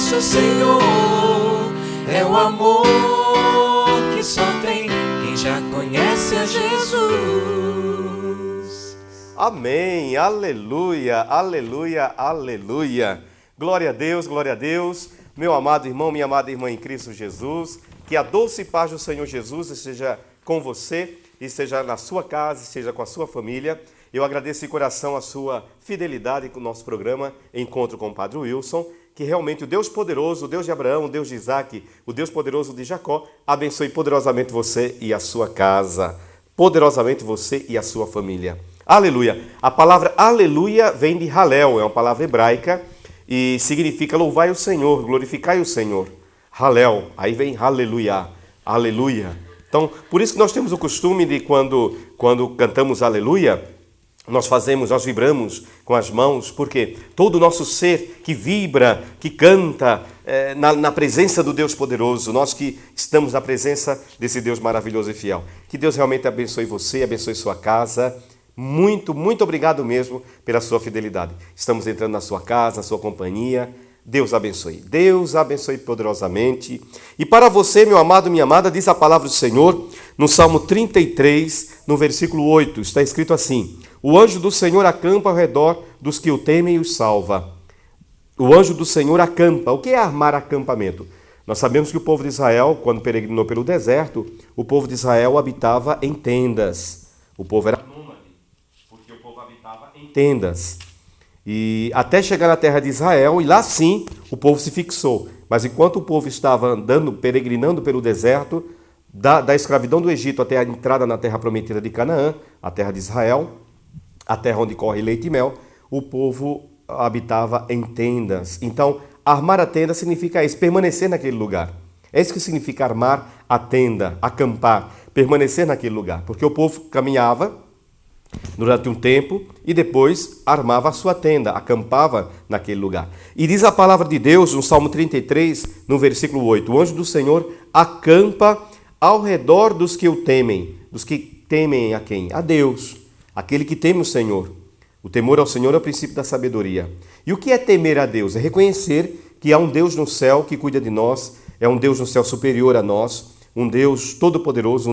nosso Senhor. É o amor que só tem quem já conhece a Jesus. Amém, aleluia, aleluia, aleluia. Glória a Deus, meu amado irmão, minha amada irmã em Cristo Jesus. Que a doce paz do Senhor Jesus esteja com você, esteja na sua casa, esteja com a sua família. Eu agradeço de coração a sua fidelidade com o nosso programa Encontro com o Padre Wilson. Que realmente o Deus poderoso, o Deus de Abraão, o Deus de Isaac, o Deus poderoso de Jacó, abençoe poderosamente você e a sua casa, poderosamente você e a sua família. Aleluia! A palavra aleluia vem de Halel, é uma palavra hebraica e significa louvai o Senhor, glorificai o Senhor. Halel, aí vem aleluia, aleluia. Então, por isso que nós temos o costume de quando cantamos aleluia, nós vibramos com as mãos, porque todo o nosso ser que vibra, que canta na presença do Deus poderoso, nós que estamos na presença desse Deus maravilhoso e fiel. Que Deus realmente abençoe você, abençoe sua casa. Muito, muito obrigado mesmo pela sua fidelidade. Estamos entrando na sua casa, na sua companhia. Deus abençoe poderosamente. E para você, meu amado, minha amada, diz a palavra do Senhor no Salmo 33, no versículo 8, está escrito assim: o anjo do Senhor acampa ao redor dos que o temem e os salva. O anjo do Senhor acampa. O que é armar acampamento? Nós sabemos que o povo de Israel, quando peregrinou pelo deserto, o povo de Israel habitava em tendas. O povo era nômade, porque o povo habitava em tendas. E até chegar na terra de Israel, e lá sim o povo se fixou. Mas enquanto o povo estava andando, peregrinando pelo deserto, da escravidão do Egito até a entrada na terra prometida de Canaã, a terra de Israel, a terra onde corre leite e mel, o povo habitava em tendas. Então, armar a tenda significa isso, permanecer naquele lugar. É isso que significa armar a tenda, acampar, permanecer naquele lugar. Porque o povo caminhava durante um tempo e depois armava a sua tenda, acampava naquele lugar. E diz a palavra de Deus no Salmo 33, no versículo 8, o anjo do Senhor acampa ao redor dos que o temem. Dos que temem a quem? A Deus. Aquele que teme o Senhor. O temor ao Senhor é o princípio da sabedoria. E o que é temer a Deus? É reconhecer que há um Deus no céu que cuida de nós, é um Deus no céu superior a nós, um Deus todo-poderoso,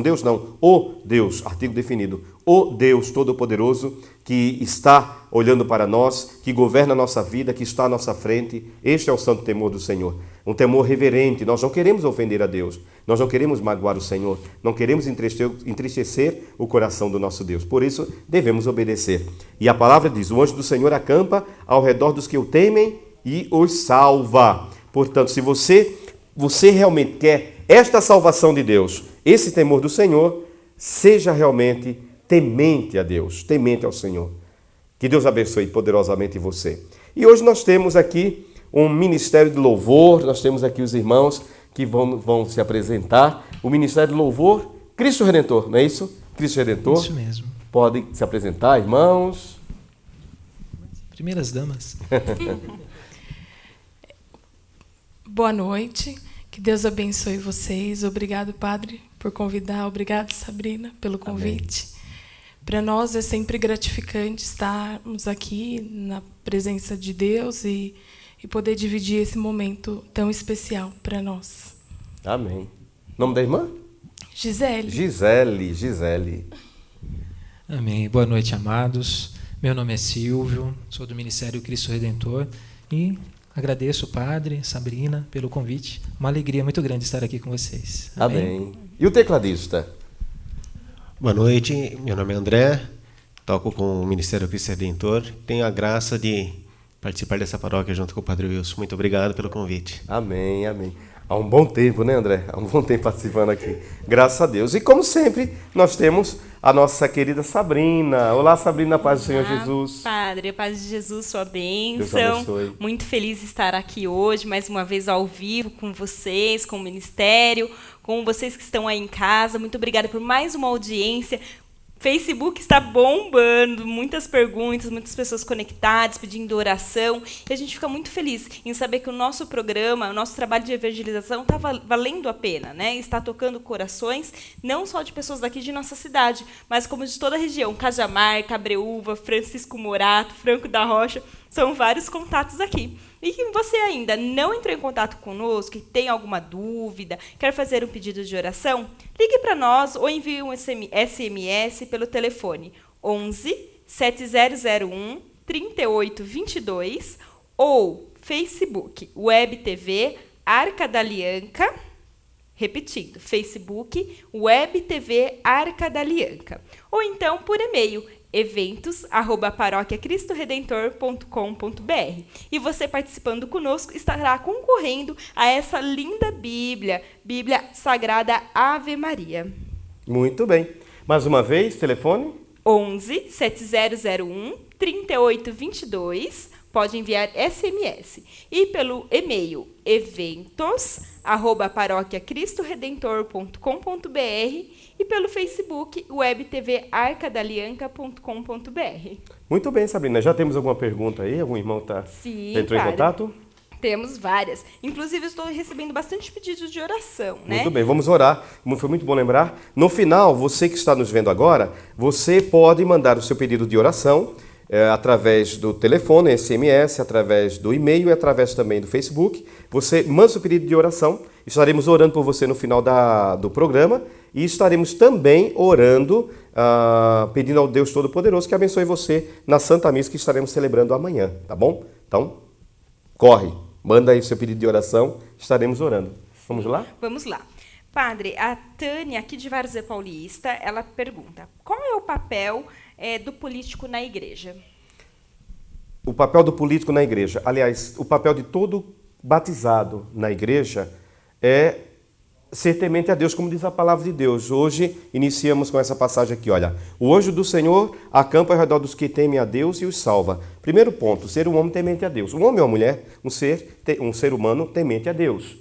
o Deus, artigo definido, o Deus todo-poderoso que está olhando para nós, que governa a nossa vida, que está à nossa frente. Este é o santo temor do Senhor. Um temor reverente. Nós não queremos ofender a Deus, nós não queremos magoar o Senhor, não queremos entristecer o coração do nosso Deus. Por isso, devemos obedecer. E a palavra diz, o anjo do Senhor acampa ao redor dos que o temem e os salva. Portanto, se você realmente quer esta salvação de Deus, esse temor do Senhor, seja realmente temente a Deus, temente ao Senhor. Que Deus abençoe poderosamente você. E hoje nós temos aqui um ministério de louvor, nós temos aqui os irmãos que vão se apresentar. O ministério de louvor, Cristo Redentor, não é isso? Cristo Redentor. Isso mesmo. Podem se apresentar, irmãos. Primeiras damas. Boa noite. Que Deus abençoe vocês. Obrigado, Padre, por convidar. Obrigado, Sabrina, pelo convite. Para nós é sempre gratificante estarmos aqui na presença de Deus e poder dividir esse momento tão especial para nós. Amém. Nome da irmã? Gisele. Gisele. Amém. Boa noite, amados. Meu nome é Silvio, sou do Ministério Cristo Redentor e agradeço o Padre, Sabrina, pelo convite. Uma alegria muito grande estar aqui com vocês. Amém. E o tecladista? Boa noite, meu nome é André, toco com o Ministério Cristo Redentor. Tenho a graça de participar dessa paróquia junto com o Padre Wilson. Muito obrigado pelo convite. Amém, amém. Há um bom tempo, né, André? Há um bom tempo participando aqui. Graças a Deus. E como sempre, nós temos a nossa querida Sabrina. Olá, Sabrina, paz do Senhor Jesus. Padre, a paz de Jesus, sua bênção. Deus abençoe. Muito feliz de estar aqui hoje, mais uma vez ao vivo, com vocês, com o Ministério, com vocês que estão aí em casa. Muito obrigada por mais uma audiência. Facebook está bombando, muitas perguntas, muitas pessoas conectadas, pedindo oração. E a gente fica muito feliz em saber que o nosso programa, o nosso trabalho de evangelização está valendo a pena, né? Está tocando corações, não só de pessoas daqui de nossa cidade, mas como de toda a região. Cajamar, Cabreúva, Francisco Morato, Franco da Rocha. São vários contatos aqui. E que você ainda não entrou em contato conosco e tem alguma dúvida, quer fazer um pedido de oração, ligue para nós ou envie um SMS pelo telefone 11 7001 3822 ou Facebook, Web TV Arca da Alianca, repetindo, Facebook, Web TV Arca da Alianca, ou então por e-mail, eventos@paroquiacristoredentor.com.br. E você participando conosco estará concorrendo a essa linda Bíblia Sagrada Ave Maria. Muito bem. Mais uma vez, telefone? 11 7001 3822. Pode enviar SMS. E pelo e-mail eventos@paroquiacristoredentor.com.br e pelo Facebook webtvarcadalianca.com.br. Muito bem, Sabrina. Já temos alguma pergunta aí? Algum irmão entrou em contato? Temos várias. Inclusive, estou recebendo bastante pedidos de oração, né? Muito bem, vamos orar. Foi muito bom lembrar. No final, você que está nos vendo agora, você pode mandar o seu pedido de oração através do telefone, SMS, através do e-mail e através também do Facebook. Você manda o seu pedido de oração. Estaremos orando por você no final do programa e estaremos também orando, pedindo ao Deus Todo-Poderoso que abençoe você na Santa Missa que estaremos celebrando amanhã, tá bom? Então, corre, manda aí o seu pedido de oração, estaremos orando. Vamos lá? Vamos lá. Padre, a Tânia, aqui de Várzea Paulista, ela pergunta, qual é o papel do político na igreja? O papel do político na igreja, aliás, o papel de todo batizado na igreja é ser temente a Deus, como diz a palavra de Deus. Hoje iniciamos com essa passagem aqui, olha. O anjo do Senhor acampa ao redor dos que temem a Deus e os salva. Primeiro ponto, ser um homem temente a Deus. Um homem ou uma mulher, um ser humano temente a Deus.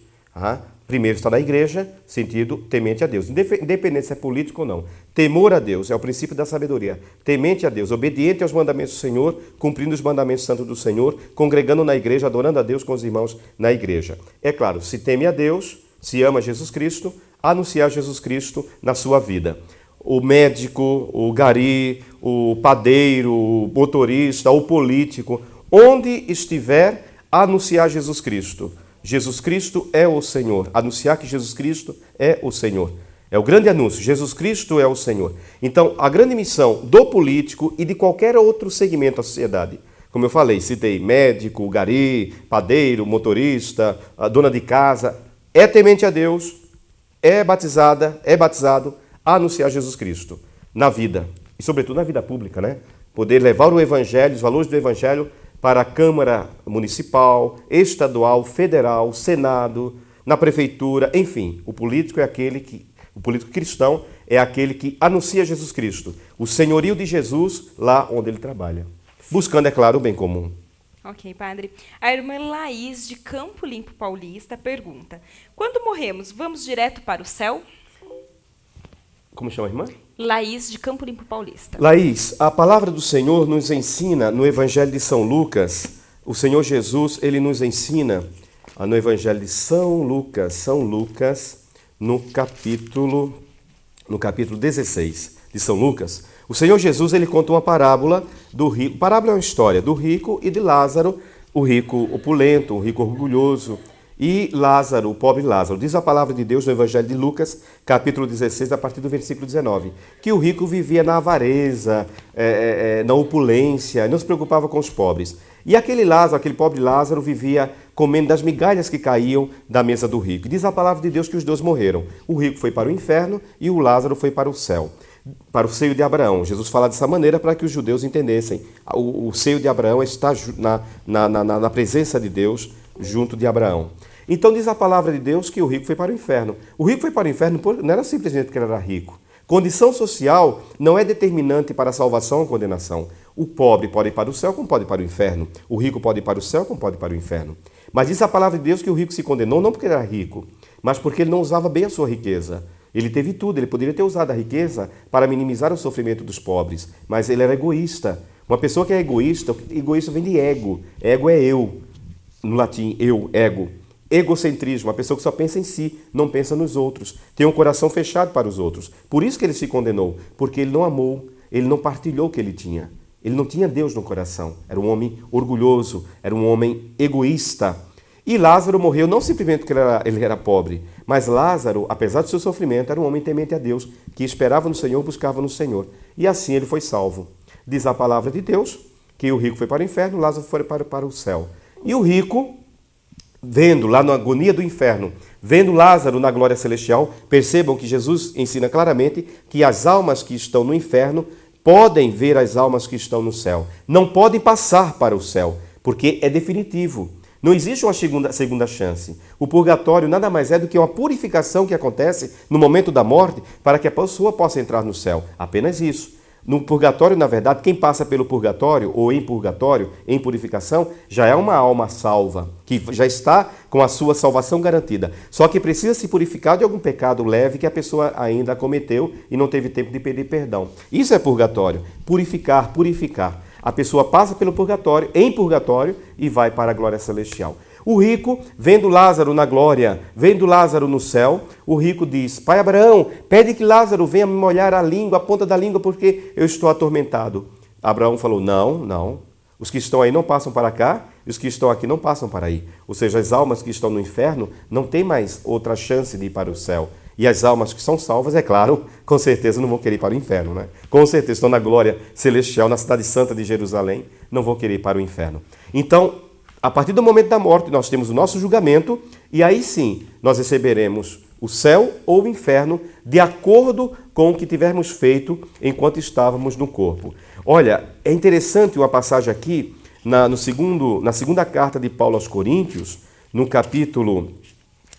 Primeiro está na igreja, sentido temente a Deus. Independente se é político ou não. Temor a Deus é o princípio da sabedoria. Temente a Deus, obediente aos mandamentos do Senhor, cumprindo os mandamentos santos do Senhor, congregando na igreja, adorando a Deus com os irmãos na igreja. É claro, se teme a Deus, se ama Jesus Cristo, anunciar Jesus Cristo na sua vida. O médico, o gari, o padeiro, o motorista, o político, onde estiver, anunciar Jesus Cristo. Jesus Cristo é o Senhor. Anunciar que Jesus Cristo é o Senhor. É o grande anúncio. Jesus Cristo é o Senhor. Então, a grande missão do político e de qualquer outro segmento da sociedade, como eu falei, citei médico, gari, padeiro, motorista, a dona de casa, é temente a Deus, é batizado a anunciar Jesus Cristo na vida. E, sobretudo, na vida pública, né? Poder levar o Evangelho, os valores do Evangelho, para a Câmara Municipal, Estadual, Federal, Senado, na Prefeitura, enfim. O político cristão é aquele que anuncia Jesus Cristo, o senhorio de Jesus lá onde ele trabalha. Buscando, é claro, o bem comum. Ok, padre. A irmã Laís, de Campo Limpo Paulista, pergunta, quando morremos, vamos direto para o céu? Como chama a irmã? Laís, de Campo Limpo Paulista. Laís, a palavra do Senhor nos ensina no Evangelho de São Lucas, o Senhor Jesus, ele nos ensina no Evangelho de São Lucas, no capítulo 16 de São Lucas, o Senhor Jesus, ele conta uma parábola do rico. Parábola é uma história do rico e de Lázaro, o rico opulento, o rico orgulhoso, e Lázaro, o pobre Lázaro. Diz a palavra de Deus no Evangelho de Lucas, capítulo 16, a partir do versículo 19, que o rico vivia na avareza, na opulência, não se preocupava com os pobres. E aquele pobre Lázaro, vivia comendo das migalhas que caíam da mesa do rico. Diz a palavra de Deus que os dois morreram. O rico foi para o inferno e o Lázaro foi para o céu, para o seio de Abraão. Jesus fala dessa maneira para que os judeus entendessem. O seio de Abraão está na presença de Deus, junto de Abraão. Então diz a palavra de Deus que o rico foi para o inferno. O rico foi para o inferno não era simplesmente porque ele era rico. Condição social não é determinante para a salvação ou condenação. O pobre pode ir para o céu como pode ir para o inferno. O rico pode ir para o céu como pode ir para o inferno. Mas diz a palavra de Deus que o rico se condenou não porque ele era rico, mas porque ele não usava bem a sua riqueza. Ele teve tudo, ele poderia ter usado a riqueza para minimizar o sofrimento dos pobres, mas ele era egoísta. Uma pessoa que é egoísta vem de ego. Ego é eu. No latim, eu, ego. Egocentrismo, uma pessoa que só pensa em si, não pensa nos outros, tem um coração fechado para os outros. Por isso que ele se condenou, porque ele não amou, ele não partilhou o que ele tinha. Ele não tinha Deus no coração. Era um homem orgulhoso, era um homem egoísta. E Lázaro morreu não simplesmente porque ele era pobre, mas Lázaro, apesar do seu sofrimento, era um homem temente a Deus, que esperava no Senhor, buscava no Senhor. E assim ele foi salvo. Diz a palavra de Deus que o rico foi para o inferno, Lázaro foi para o céu. E o rico, vendo lá na agonia do inferno, vendo Lázaro na glória celestial, percebam que Jesus ensina claramente que as almas que estão no inferno podem ver as almas que estão no céu. Não podem passar para o céu, porque é definitivo. Não existe uma segunda chance. O purgatório nada mais é do que uma purificação que acontece no momento da morte para que a pessoa possa entrar no céu. Apenas isso. No purgatório, na verdade, quem passa pelo purgatório ou em purgatório, em purificação, já é uma alma salva, que já está com a sua salvação garantida. Só que precisa se purificar de algum pecado leve que a pessoa ainda cometeu e não teve tempo de pedir perdão. Isso é purgatório. Purificar, purificar. A pessoa passa pelo purgatório, em purgatório, e vai para a glória celestial. O rico, vendo Lázaro na glória, vendo Lázaro no céu, o rico diz: Pai Abraão, pede que Lázaro venha me molhar a língua, a ponta da língua, porque eu estou atormentado. Abraão falou: não. Os que estão aí não passam para cá, e os que estão aqui não passam para aí. Ou seja, as almas que estão no inferno não têm mais outra chance de ir para o céu. E as almas que são salvas, é claro, com certeza não vão querer ir para o inferno, né? Com certeza estão na glória celestial, na cidade santa de Jerusalém, não vão querer ir para o inferno. Então, a partir do momento da morte, nós temos o nosso julgamento e aí sim nós receberemos o céu ou o inferno de acordo com o que tivermos feito enquanto estávamos no corpo. Olha, é interessante uma passagem aqui na segunda carta de Paulo aos Coríntios, no capítulo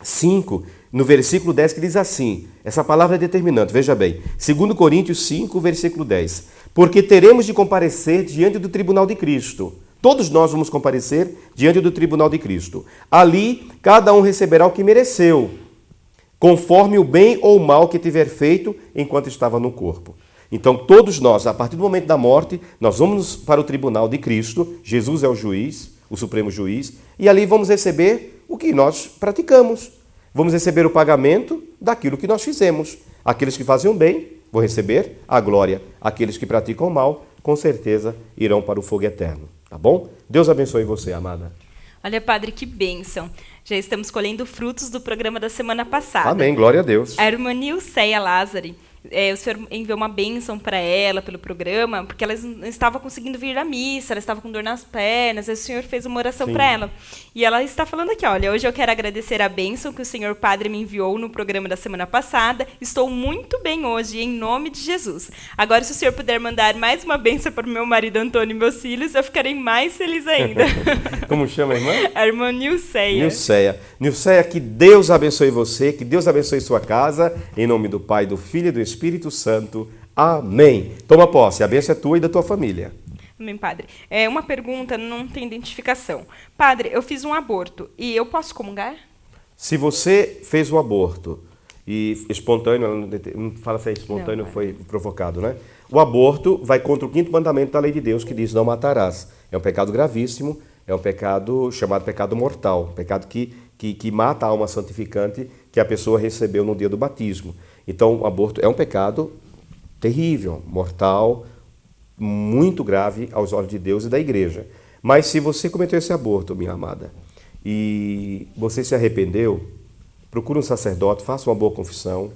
5, no versículo 10, que diz assim, essa palavra é determinante, veja bem, 2 Coríntios 5, versículo 10, porque teremos de comparecer diante do tribunal de Cristo. Todos nós vamos comparecer diante do tribunal de Cristo. Ali, cada um receberá o que mereceu, conforme o bem ou o mal que tiver feito enquanto estava no corpo. Então, todos nós, a partir do momento da morte, nós vamos para o tribunal de Cristo, Jesus é o juiz, o supremo juiz, e ali vamos receber o que nós praticamos. Vamos receber o pagamento daquilo que nós fizemos. Aqueles que fazem o bem vão receber a glória. Aqueles que praticam o mal, com certeza, irão para o fogo eterno. Tá bom? Deus abençoe você, amada. Olha, padre, que bênção. Já estamos colhendo frutos do programa da semana passada. Amém, glória a Deus. A irmã Nilceia Lázari, o senhor enviou uma bênção para ela pelo programa, porque ela não estava conseguindo vir à missa, ela estava com dor nas pernas, aí o senhor fez uma oração para ela. E ela está falando aqui, olha, hoje eu quero agradecer a bênção que o senhor padre me enviou no programa da semana passada, estou muito bem hoje, em nome de Jesus. Agora, se o senhor puder mandar mais uma bênção para o meu marido Antônio e meus filhos, eu ficarei mais feliz ainda. Como chama a irmã? A irmã Nilceia. Nilceia, que Deus abençoe você, que Deus abençoe sua casa, em nome do Pai, do Filho e do Espírito Santo. Amém. Toma posse, a bênção é tua e da tua família. Amém, padre. Uma pergunta, não tem identificação. Padre, eu fiz um aborto e eu posso comungar? Se você fez o aborto e espontâneo, não fala se é espontâneo ou foi provocado, né? O aborto vai contra o 5º mandamento da lei de Deus, que diz: não matarás. É um pecado gravíssimo, é um pecado chamado pecado mortal, um pecado que mata a alma santificante que a pessoa recebeu no dia do batismo. Então, o aborto é um pecado terrível, mortal, muito grave aos olhos de Deus e da igreja. Mas se você cometeu esse aborto, minha amada, e você se arrependeu, procure um sacerdote, faça uma boa confissão,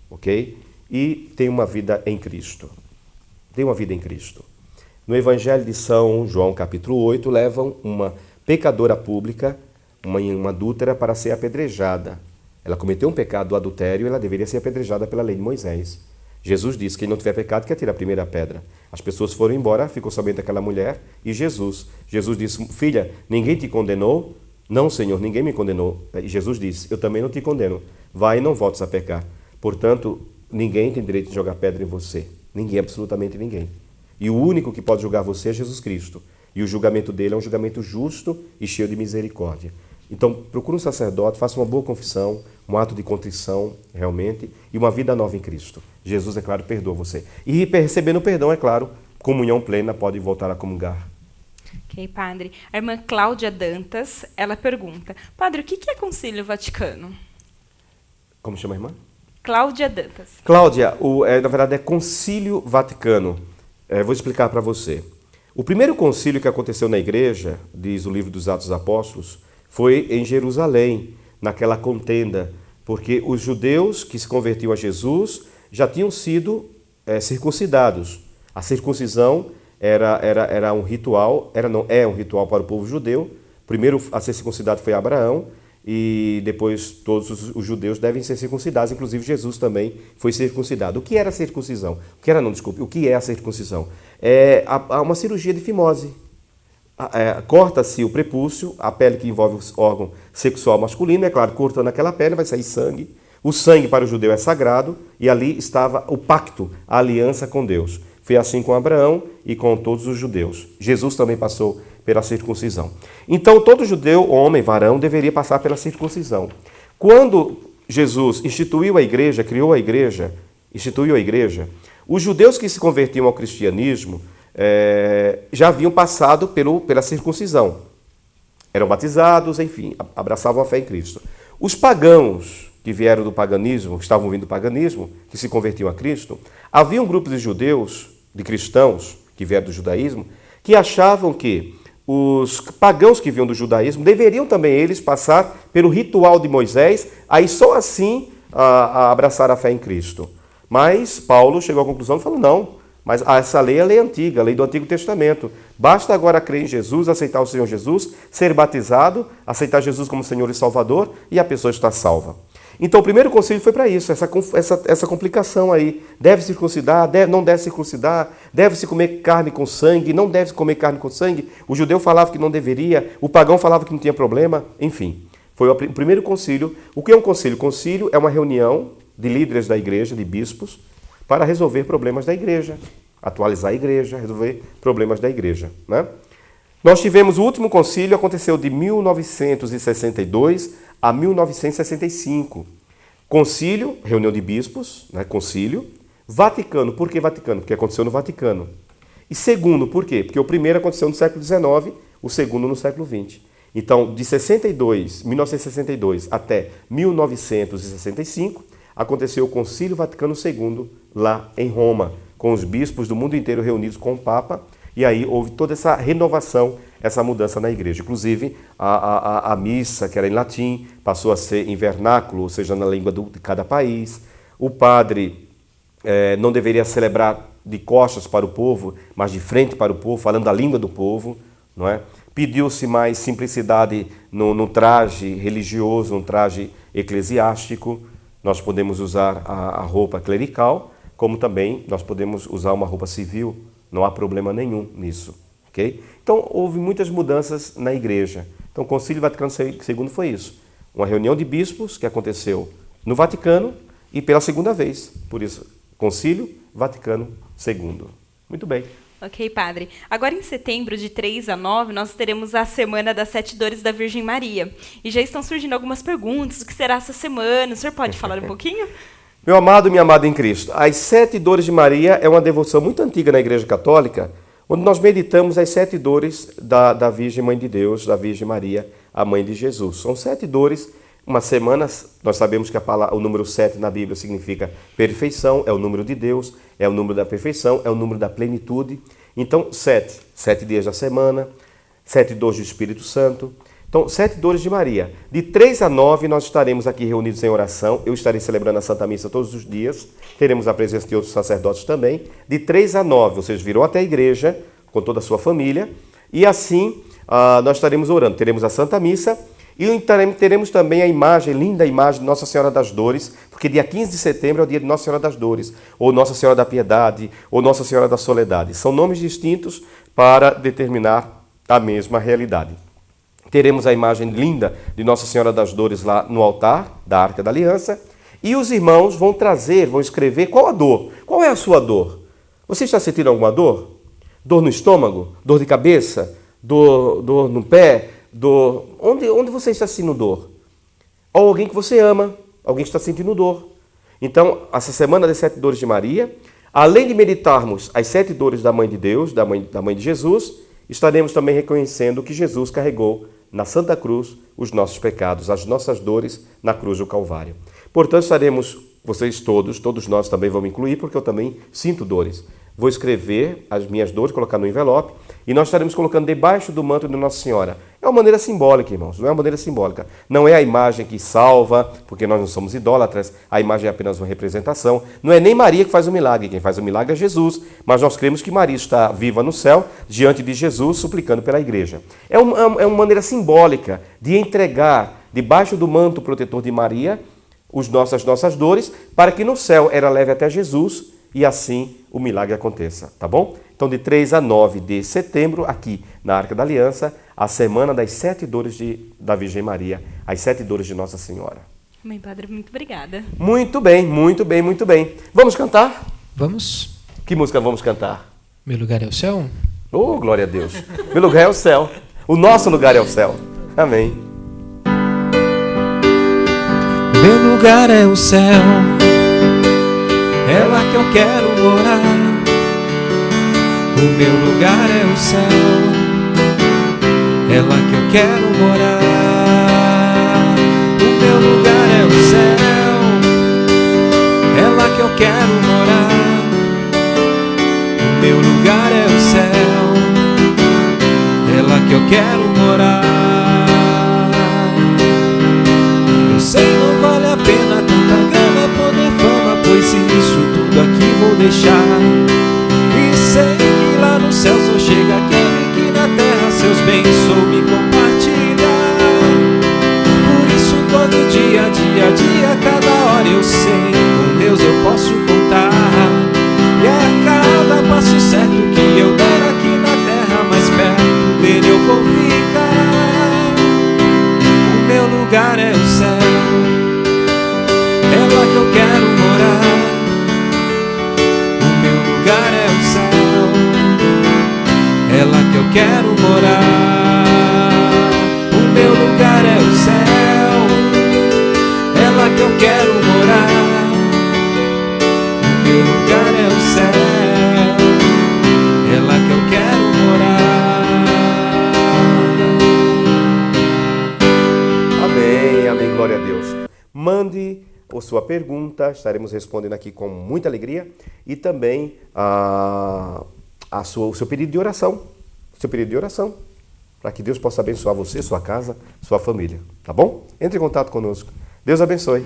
ok? E tenha uma vida em Cristo. Tenha uma vida em Cristo. No Evangelho de São João, capítulo 8, levam uma pecadora pública, uma adúltera, para ser apedrejada. Ela cometeu um pecado do adultério e ela deveria ser apedrejada pela lei de Moisés. Jesus disse: quem não tiver pecado, que atire a primeira pedra. As pessoas foram embora, ficou somente aquela mulher e Jesus. Jesus disse: filha, ninguém te condenou? Não, Senhor, ninguém me condenou. E Jesus disse: eu também não te condeno. Vai e não voltes a pecar. Portanto, ninguém tem direito de jogar pedra em você. Ninguém, absolutamente ninguém. E o único que pode julgar você é Jesus Cristo. E o julgamento dele é um julgamento justo e cheio de misericórdia. Então, procure um sacerdote, faça uma boa confissão, um ato de contrição, realmente, e uma vida nova em Cristo. Jesus, é claro, perdoa você. E recebendo perdão, é claro, comunhão plena, pode voltar a comungar. Ok, padre. A irmã Cláudia Dantas, ela pergunta: padre, o que é Concílio Vaticano? Como chama a irmã? Cláudia Dantas. Cláudia, na verdade é Concílio Vaticano. Vou explicar para você. O primeiro concílio que aconteceu na igreja, diz o livro dos Atos dos Apóstolos, foi em Jerusalém, naquela contenda, porque os judeus que se convertiam a Jesus já tinham sido circuncidados. A circuncisão era um ritual, é um ritual para o povo judeu. Primeiro a ser circuncidado foi Abraão, e depois todos os judeus devem ser circuncidados, inclusive Jesus também foi circuncidado. O que era a circuncisão? O que é a circuncisão? É uma cirurgia de fimose. Corta-se o prepúcio, a pele que envolve o órgão sexual masculino, é claro, cortando aquela pele vai sair sangue. O sangue para o judeu é sagrado, e ali estava o pacto, a aliança com Deus. Foi assim com Abraão e com todos os judeus. Jesus também passou pela circuncisão. Então, todo judeu, homem, varão, deveria passar pela circuncisão. Quando Jesus instituiu a igreja, instituiu a igreja, os judeus que se convertiam ao cristianismo já haviam passado pela circuncisão. Eram batizados, enfim, abraçavam a fé em Cristo. Os pagãos que vieram do paganismo, que estavam vindo do paganismo, que se convertiam a Cristo, havia um grupo de judeus, de cristãos, que vieram do judaísmo, que achavam que os pagãos que vinham do judaísmo deveriam também eles passar pelo ritual de Moisés, aí só assim a abraçar a fé em Cristo. Mas Paulo chegou à conclusão e falou, não, mas essa lei é a lei antiga, a lei do Antigo Testamento. Basta agora crer em Jesus, aceitar o Senhor Jesus, ser batizado, aceitar Jesus como Senhor e Salvador, e a pessoa está salva. Então o primeiro concílio foi para isso, essa complicação aí. Deve circuncidar, não deve circuncidar, deve-se comer carne com sangue, não deve comer carne com sangue. O judeu falava que não deveria, o pagão falava que não tinha problema, enfim. Foi o primeiro concílio. O que é um concílio? Concílio é uma reunião de líderes da igreja, de bispos, para resolver problemas da igreja, atualizar a igreja, resolver problemas da igreja, né? Nós tivemos o último concílio, aconteceu de 1962 a 1965. Concílio, reunião de bispos, né, concílio. Vaticano, por que Vaticano? Porque aconteceu no Vaticano. E segundo, por quê? Porque o primeiro aconteceu no século XIX, o segundo no século XX. Então, de 1962 até 1965, aconteceu o Concílio Vaticano II, lá em Roma, com os bispos do mundo inteiro reunidos com o Papa, e aí houve toda essa renovação, essa mudança na igreja. Inclusive, a missa, que era em latim, passou a ser em vernáculo, ou seja, na língua de cada país. O padre não deveria celebrar de costas para o povo, mas de frente para o povo, falando a língua do povo, não é? Pediu-se mais simplicidade no traje religioso, no traje eclesiástico. Nós podemos usar a roupa clerical, como também nós podemos usar uma roupa civil. Não há problema nenhum nisso. Okay? Então, houve muitas mudanças na igreja. Então, o Concílio Vaticano II foi isso. Uma reunião de bispos que aconteceu no Vaticano e pela segunda vez. Por isso, Concílio Vaticano II. Muito bem. Ok, padre. Agora, em setembro, de 3 a 9, nós teremos a Semana das 7 Dores da Virgem Maria. E já estão surgindo algumas perguntas. O que será essa semana? O senhor pode falar um pouquinho? Meu amado, minha amada em Cristo, as 7 dores de Maria é uma devoção muito antiga na Igreja Católica, onde nós meditamos as 7 dores da Virgem Mãe de Deus, da Virgem Maria, a Mãe de Jesus. São 7 dores, uma semana, nós sabemos que o número 7 na Bíblia significa perfeição, é o número de Deus, é o número da perfeição, é o número da plenitude. Então, 7 dias da semana, 7 dores do Espírito Santo. Então, 7 dores de Maria. De 3 a 9, nós estaremos aqui reunidos em oração. Eu estarei celebrando a Santa Missa todos os dias. Teremos a presença de outros sacerdotes também. De 3 a 9, vocês virão até a igreja, com toda a sua família. E assim, nós estaremos orando. Teremos a Santa Missa e teremos também a imagem, linda imagem de Nossa Senhora das Dores, porque dia 15 de setembro é o dia de Nossa Senhora das Dores, ou Nossa Senhora da Piedade, ou Nossa Senhora da Soledade. São nomes distintos para determinar a mesma realidade. Teremos a imagem linda de Nossa Senhora das Dores lá no altar da Arca da Aliança. E os irmãos vão escrever qual a dor. Qual é a sua dor? Você está sentindo alguma dor? Dor no estômago? Dor de cabeça? Dor no pé? Onde você está sentindo dor? Ou alguém que você ama, alguém que está sentindo dor. Então, essa semana das 7 dores de Maria, além de meditarmos as 7 dores da Mãe de Deus, da Mãe de Jesus, estaremos também reconhecendo que Jesus carregou na Santa Cruz os nossos pecados, as nossas dores na cruz do Calvário. Portanto, estaremos, vocês todos nós também vamos incluir, porque eu também sinto dores. vou escrever as minhas dores, colocar no envelope, e nós estaremos colocando debaixo do manto de Nossa Senhora. É uma maneira simbólica, irmãos, não é uma maneira simbólica. Não é a imagem que salva, porque nós não somos idólatras, a imagem é apenas uma representação. Não é nem Maria que faz o milagre, quem faz o milagre é Jesus, mas nós cremos que Maria está viva no céu, diante de Jesus, suplicando pela igreja. É uma maneira simbólica de entregar debaixo do manto protetor de Maria as nossas dores, para que no céu ela leve até Jesus e assim o milagre aconteça, tá bom? Então, de 3 a 9 de setembro, aqui na Arca da Aliança, a semana das 7 dores da Virgem Maria, as 7 dores de Nossa Senhora. Amém, Padre, muito obrigada. Muito bem, muito bem, muito bem. Vamos cantar? Vamos. Que música vamos cantar? Meu lugar é o céu? Oh, glória a Deus. Meu lugar é o céu. O nosso lugar é o céu. Amém. Meu lugar é o céu, é lá que eu quero morar. O meu lugar é o céu, é lá que eu quero morar. O meu lugar é o céu, é lá que eu quero morar. O meu lugar é o céu, é lá que eu quero morar. Eu sei, não vale a pena tanta grana, poder, fama, pois isso tudo aqui vou deixar. E sei que lá no céu só chega aquele que na terra seus bens soube compartilhar. Por isso todo dia, dia a dia, cada hora eu sei, com Deus eu posso contar. E é a cada passo certo que eu der aqui na terra, mais perto dele eu vou ficar. O meu lugar é o céu, é lá que eu quero morar. O meu lugar é o céu, é lá que eu quero morar. O meu lugar é o céu, é lá que eu quero morar. O meu lugar é o céu, é lá que eu quero morar. Amém, amém, glória a Deus. Mande a sua pergunta, estaremos respondendo aqui com muita alegria, e também o seu pedido de oração, para que Deus possa abençoar você, sua casa, sua família, tá bom? Entre em contato conosco. Deus abençoe.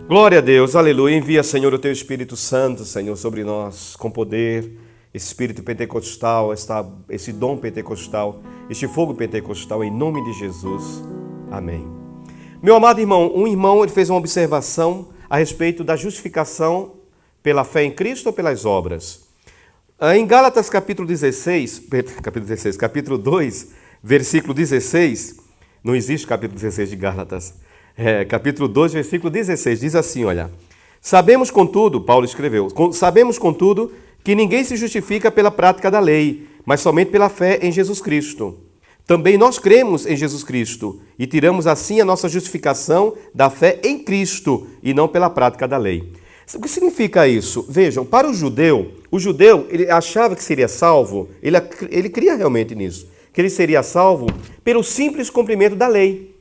Glória a Deus, aleluia. Envia, Senhor, o Teu Espírito Santo, Senhor, sobre nós, com poder, esse Espírito pentecostal, esse dom pentecostal, este fogo pentecostal, em nome de Jesus. Amém. Meu amado irmão, ele fez uma observação a respeito da justificação pela fé em Cristo ou pelas obras. Em Gálatas capítulo 2, versículo 16, Não existe capítulo 16 de Gálatas. Capítulo 2, versículo 16, diz assim, olha. Sabemos, contudo, Paulo escreveu, sabemos, contudo, que ninguém se justifica pela prática da lei, mas somente pela fé em Jesus Cristo. Também nós cremos em Jesus Cristo e tiramos assim a nossa justificação da fé em Cristo e não pela prática da lei. O que significa isso? Vejam, para o judeu ele achava que seria salvo, ele cria realmente nisso, que ele seria salvo pelo simples cumprimento da lei.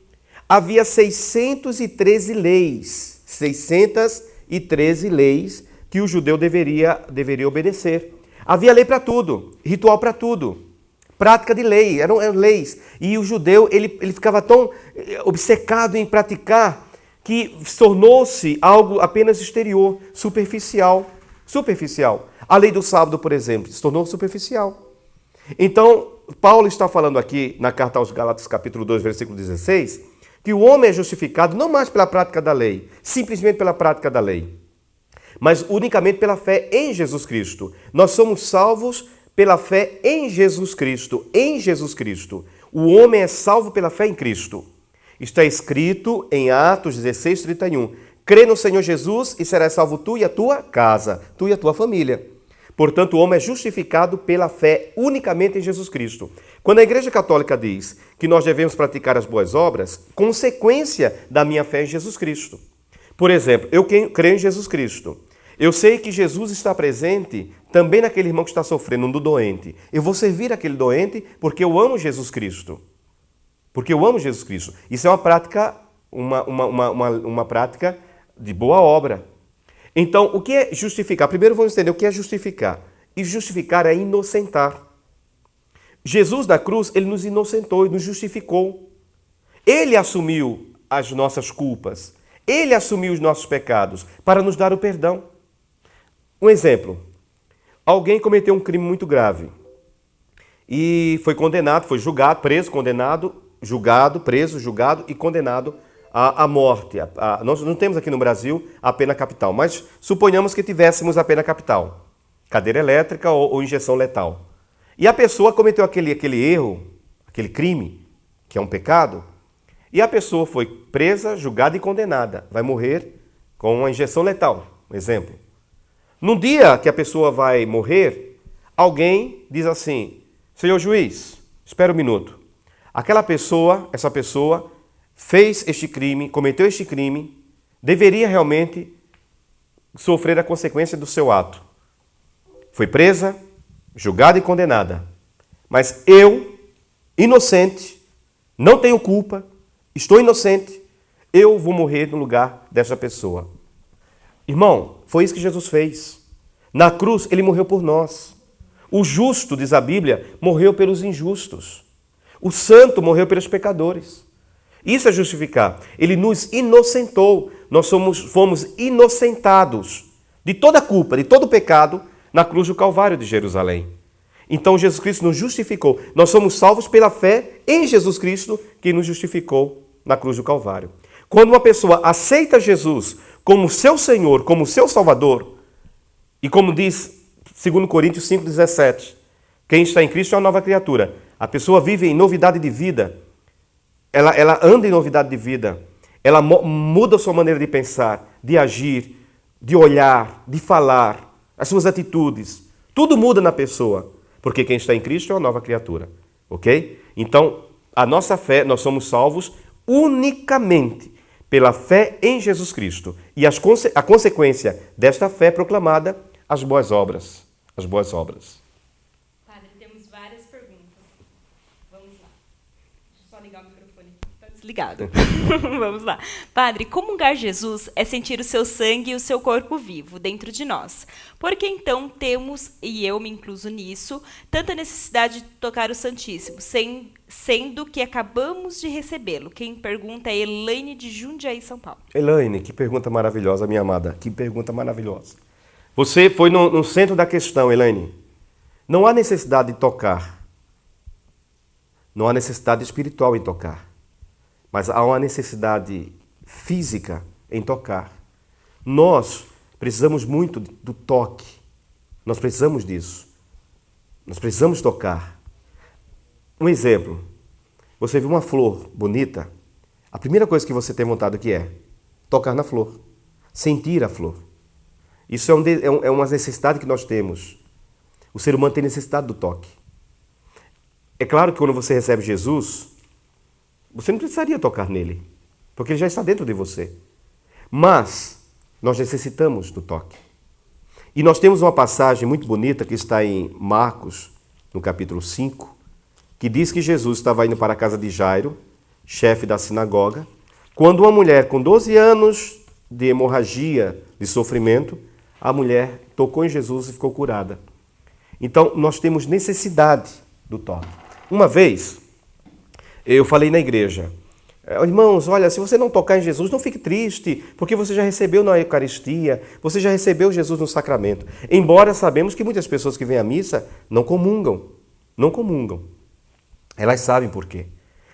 Havia 613 leis, 613 leis que o judeu deveria obedecer. Havia lei para tudo, ritual para tudo, prática de lei, eram leis. E o judeu ele ficava tão obcecado em praticar que tornou-se algo apenas exterior, superficial. A lei do sábado, por exemplo, se tornou superficial. Então, Paulo está falando aqui na carta aos Gálatas, capítulo 2, versículo 16, que o homem é justificado não mais pela prática da lei, simplesmente pela prática da lei, mas unicamente pela fé em Jesus Cristo. Nós somos salvos pela fé em Jesus Cristo. Em Jesus Cristo. O homem é salvo pela fé em Cristo. Está escrito em Atos 16, 31. Crê no Senhor Jesus e serás salvo tu e a tua casa, tu e a tua família. Portanto, o homem é justificado pela fé unicamente em Jesus Cristo. Quando a Igreja Católica diz que nós devemos praticar as boas obras, consequência da minha fé em Jesus Cristo. Por exemplo, eu creio em Jesus Cristo. Eu sei que Jesus está presente também naquele irmão que está sofrendo, um do doente. Eu vou servir aquele doente porque eu amo Jesus Cristo. Porque eu amo Jesus Cristo. Isso é uma prática, uma prática de boa obra. Então, o que é justificar? Primeiro vamos entender o que é justificar. E justificar é inocentar. Jesus da cruz, ele nos inocentou e nos justificou. Ele assumiu as nossas culpas. Ele assumiu os nossos pecados para nos dar o perdão. Um exemplo. Alguém cometeu um crime muito grave e foi condenado, foi julgado, preso, condenado, julgado, preso, julgado e condenado à morte. Nós não temos aqui no Brasil a pena capital, mas suponhamos que tivéssemos a pena capital, cadeira elétrica ou injeção letal. E a pessoa cometeu aquele erro, aquele crime, que é um pecado, e a pessoa foi presa, julgada e condenada. Vai morrer com uma injeção letal, um exemplo. No dia que a pessoa vai morrer, alguém diz assim, senhor juiz, espera um minuto. Essa pessoa fez este crime, cometeu este crime, deveria realmente sofrer a consequência do seu ato. Foi presa, julgada e condenada. Mas eu, inocente, não tenho culpa, estou inocente, eu vou morrer no lugar dessa pessoa. Irmão, foi isso que Jesus fez. Na cruz, ele morreu por nós. O justo, diz a Bíblia, morreu pelos injustos. O santo morreu pelos pecadores. Isso é justificar. Ele nos inocentou. Nós fomos inocentados de toda culpa, de todo pecado, na cruz do Calvário de Jerusalém. Então, Jesus Cristo nos justificou. Nós somos salvos pela fé em Jesus Cristo, que nos justificou na cruz do Calvário. Quando uma pessoa aceita Jesus como seu Senhor, como seu Salvador, e como diz 2 Coríntios 5,17, quem está em Cristo é uma nova criatura. A pessoa vive em novidade de vida, ela anda em novidade de vida, ela muda a sua maneira de pensar, de agir, de olhar, de falar, as suas atitudes. Tudo muda na pessoa, porque quem está em Cristo é uma nova criatura. Ok? Então, a nossa fé, nós somos salvos unicamente pela fé em Jesus Cristo. E a consequência desta fé proclamada, as boas obras. As boas obras. Padre, temos várias perguntas. Vamos lá. Deixa eu só ligar o microfone. Está desligado. Vamos lá. Padre, comungar Jesus é sentir o seu sangue e o seu corpo vivo dentro de nós. Por que então temos, e eu me incluso nisso, tanta necessidade de tocar o Santíssimo, sendo que acabamos de recebê-lo? Quem pergunta é Elaine de Jundiaí, São Paulo. Elaine, que pergunta maravilhosa, minha amada. Que pergunta maravilhosa. Você foi no centro da questão, Elaine. Não há necessidade de tocar. Não há necessidade espiritual em tocar. Mas há uma necessidade física em tocar. Nós precisamos muito do toque. Nós precisamos disso. Nós precisamos tocar. Um exemplo. Você viu uma flor bonita, a primeira coisa que você tem vontade o que é? Tocar na flor, sentir a flor. Isso é uma necessidade que nós temos. O ser humano tem necessidade do toque. É claro que quando você recebe Jesus, você não precisaria tocar nele, porque ele já está dentro de você. Mas nós necessitamos do toque. E nós temos uma passagem muito bonita que está em Marcos, no capítulo 5, que diz que Jesus estava indo para a casa de Jairo, chefe da sinagoga, quando uma mulher com 12 anos de hemorragia, de sofrimento, a mulher tocou em Jesus e ficou curada. Então, nós temos necessidade do toque. Uma vez, eu falei na igreja, irmãos, olha, se você não tocar em Jesus, não fique triste, porque você já recebeu na Eucaristia, você já recebeu Jesus no sacramento. Embora sabemos que muitas pessoas que vêm à missa não comungam. Elas sabem por quê.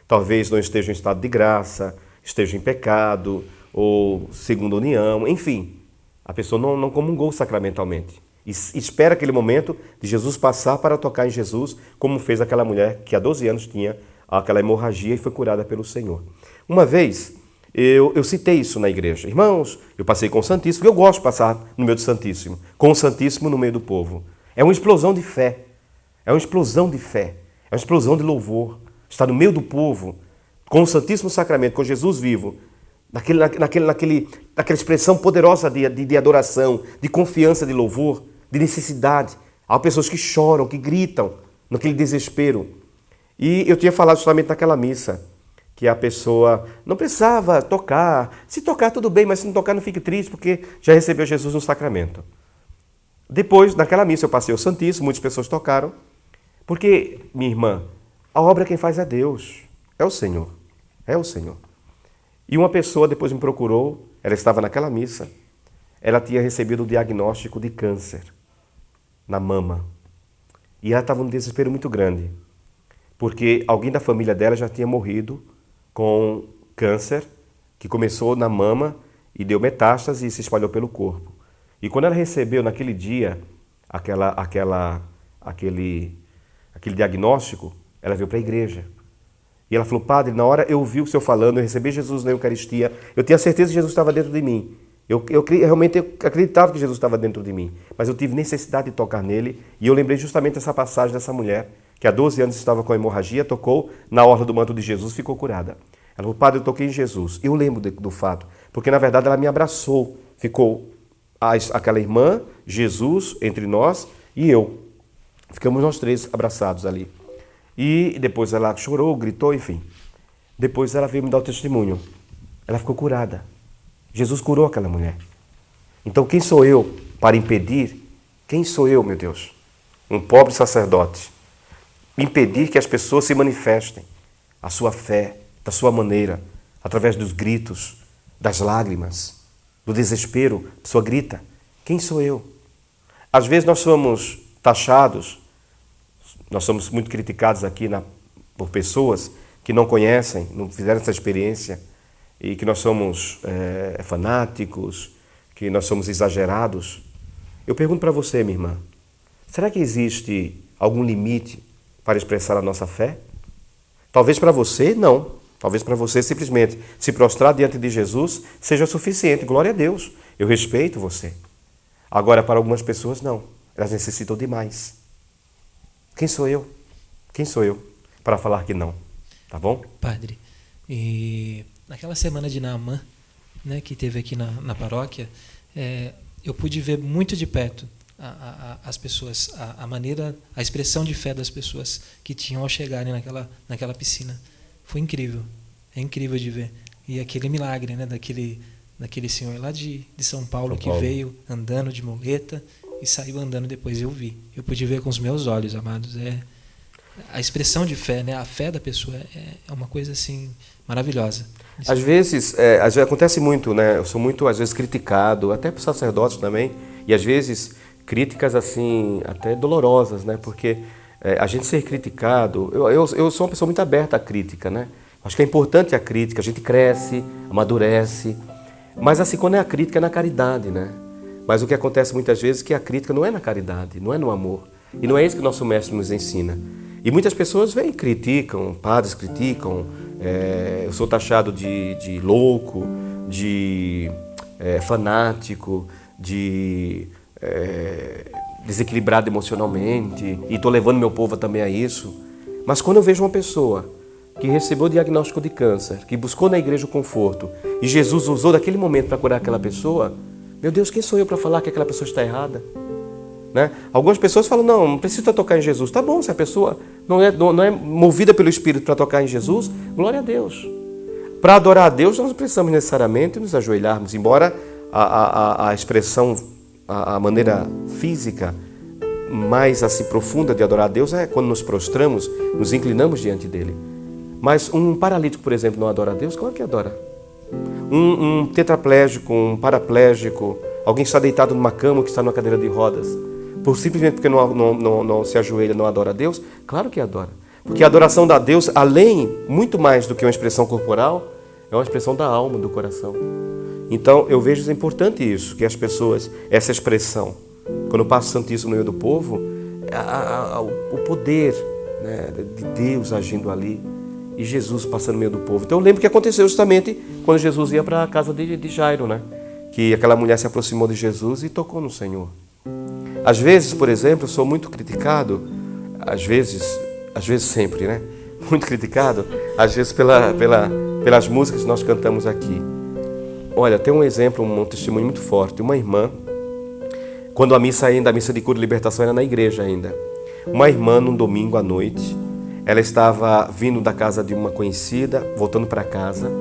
Talvez não estejam em estado de graça, estejam em pecado, ou segunda união, enfim. A pessoa não comungou sacramentalmente. E espera aquele momento de Jesus passar para tocar em Jesus, como fez aquela mulher que há 12 anos tinha aquela hemorragia e foi curada pelo Senhor. Uma vez, eu citei isso na igreja. Irmãos, eu passei com o Santíssimo, eu gosto de passar no meio do Santíssimo, com o Santíssimo no meio do povo. É uma explosão de fé, é uma explosão de louvor. Estar no meio do povo, com o Santíssimo Sacramento, com Jesus vivo, naquela expressão poderosa de adoração, de confiança, de louvor, de necessidade. Há pessoas que choram, que gritam, naquele desespero. E eu tinha falado justamente naquela missa, que a pessoa não precisava tocar. Se tocar, tudo bem, mas se não tocar, não fique triste, porque já recebeu Jesus no sacramento. Depois, naquela missa, eu passei o Santíssimo, muitas pessoas tocaram, porque, minha irmã, a obra quem faz é Deus, é o Senhor, é o Senhor. E uma pessoa depois me procurou, ela estava naquela missa, ela tinha recebido o diagnóstico de câncer na mama. E ela estava num desespero muito grande, porque alguém da família dela já tinha morrido com câncer, que começou na mama e deu metástase e se espalhou pelo corpo. E quando ela recebeu naquele dia aquele diagnóstico, ela veio para a igreja. E ela falou, padre, na hora eu ouvi o senhor falando, eu recebi Jesus na Eucaristia, eu tinha certeza que Jesus estava dentro de mim. Eu realmente acreditava que Jesus estava dentro de mim, mas eu tive necessidade de tocar nele, e eu lembrei justamente dessa passagem dessa mulher, que há 12 anos estava com hemorragia, tocou na orla do manto de Jesus e ficou curada. Ela falou, padre, eu toquei em Jesus. Eu lembro do fato, porque na verdade ela me abraçou, ficou aquela irmã, Jesus, entre nós, e eu. Ficamos nós três abraçados ali. E depois ela chorou, gritou, enfim. Depois ela veio me dar o testemunho. Ela ficou curada. Jesus curou aquela mulher. Então quem sou eu para impedir? Quem sou eu, meu Deus? Um pobre sacerdote. Impedir que as pessoas se manifestem a sua fé, da sua maneira, através dos gritos, das lágrimas, do desespero. A pessoa grita. Quem sou eu? Às vezes nós somos taxados, nós somos muito criticados aqui por pessoas que não conhecem, não fizeram essa experiência, e que nós somos fanáticos, que nós somos exagerados. Eu pergunto para você, minha irmã, será que existe algum limite para expressar a nossa fé? Talvez para você, não. Talvez para você, simplesmente, se prostrar diante de Jesus seja suficiente. Glória a Deus. Eu respeito você. Agora, para algumas pessoas, não. Elas necessitam de mais. Quem sou eu? Quem sou eu para falar que não? Tá bom? Padre, e naquela semana de Naamã, né, que teve aqui na paróquia, eu pude ver muito de perto as pessoas, a maneira, a expressão de fé das pessoas que tinham ao chegarem naquela piscina. Foi incrível, é incrível de ver. E aquele milagre, né, daquele senhor lá de São Paulo que veio andando de muleta e saiu andando depois. Eu pude ver com os meus olhos, amados. A expressão de fé, né, a fé da pessoa é uma coisa assim maravilhosa. Às vezes acontece muito, né? Eu sou muito às vezes criticado, até por sacerdotes também, e às vezes críticas assim até dolorosas, né? Porque a gente ser criticado, eu sou uma pessoa muito aberta à crítica, né? Acho que é importante a crítica, a gente cresce, amadurece, mas assim quando é a crítica é na caridade, né? Mas o que acontece muitas vezes é que a crítica não é na caridade, não é no amor, e não é isso que nosso mestre nos ensina. E muitas pessoas vêm, criticam, padres criticam, eu sou taxado de louco, de fanático, de desequilibrado emocionalmente, e estou levando meu povo também a isso. Mas quando eu vejo uma pessoa que recebeu o diagnóstico de câncer, que buscou na igreja o conforto, e Jesus usou daquele momento para curar aquela pessoa, meu Deus, quem sou eu para falar que aquela pessoa está errada? Né? Algumas pessoas falam, não precisa tocar em Jesus. Tá bom, se a pessoa não é movida pelo Espírito para tocar em Jesus, glória a Deus. Para adorar a Deus, nós não precisamos necessariamente nos ajoelharmos, embora a expressão, a maneira física mais assim profunda de adorar a Deus é quando nos prostramos, nos inclinamos diante dele. Mas um paralítico, por exemplo, não adora a Deus? Claro que adora. Um tetraplégico, um paraplégico, alguém que está deitado numa cama, que está numa cadeira de rodas, simplesmente porque não se ajoelha, não adora a Deus? Claro que adora. Porque a adoração a Deus, além, muito mais do que uma expressão corporal, é uma expressão da alma, do coração. Então, eu vejo importante isso, que as pessoas, essa expressão, quando passa o Santíssimo no meio do povo, o poder, né, de Deus agindo ali, e Jesus passando no meio do povo. Então eu lembro que aconteceu justamente quando Jesus ia para a casa de Jairo, né? Que aquela mulher se aproximou de Jesus e tocou no Senhor. Às vezes, por exemplo, eu sou muito criticado, às vezes sempre, né? Muito criticado, às vezes pelas músicas que nós cantamos aqui. Olha, tem um exemplo, um testemunho muito forte. Uma irmã, quando a missa de cura e libertação era na igreja ainda, uma irmã, num domingo à noite, ela estava vindo da casa de uma conhecida, voltando para casa.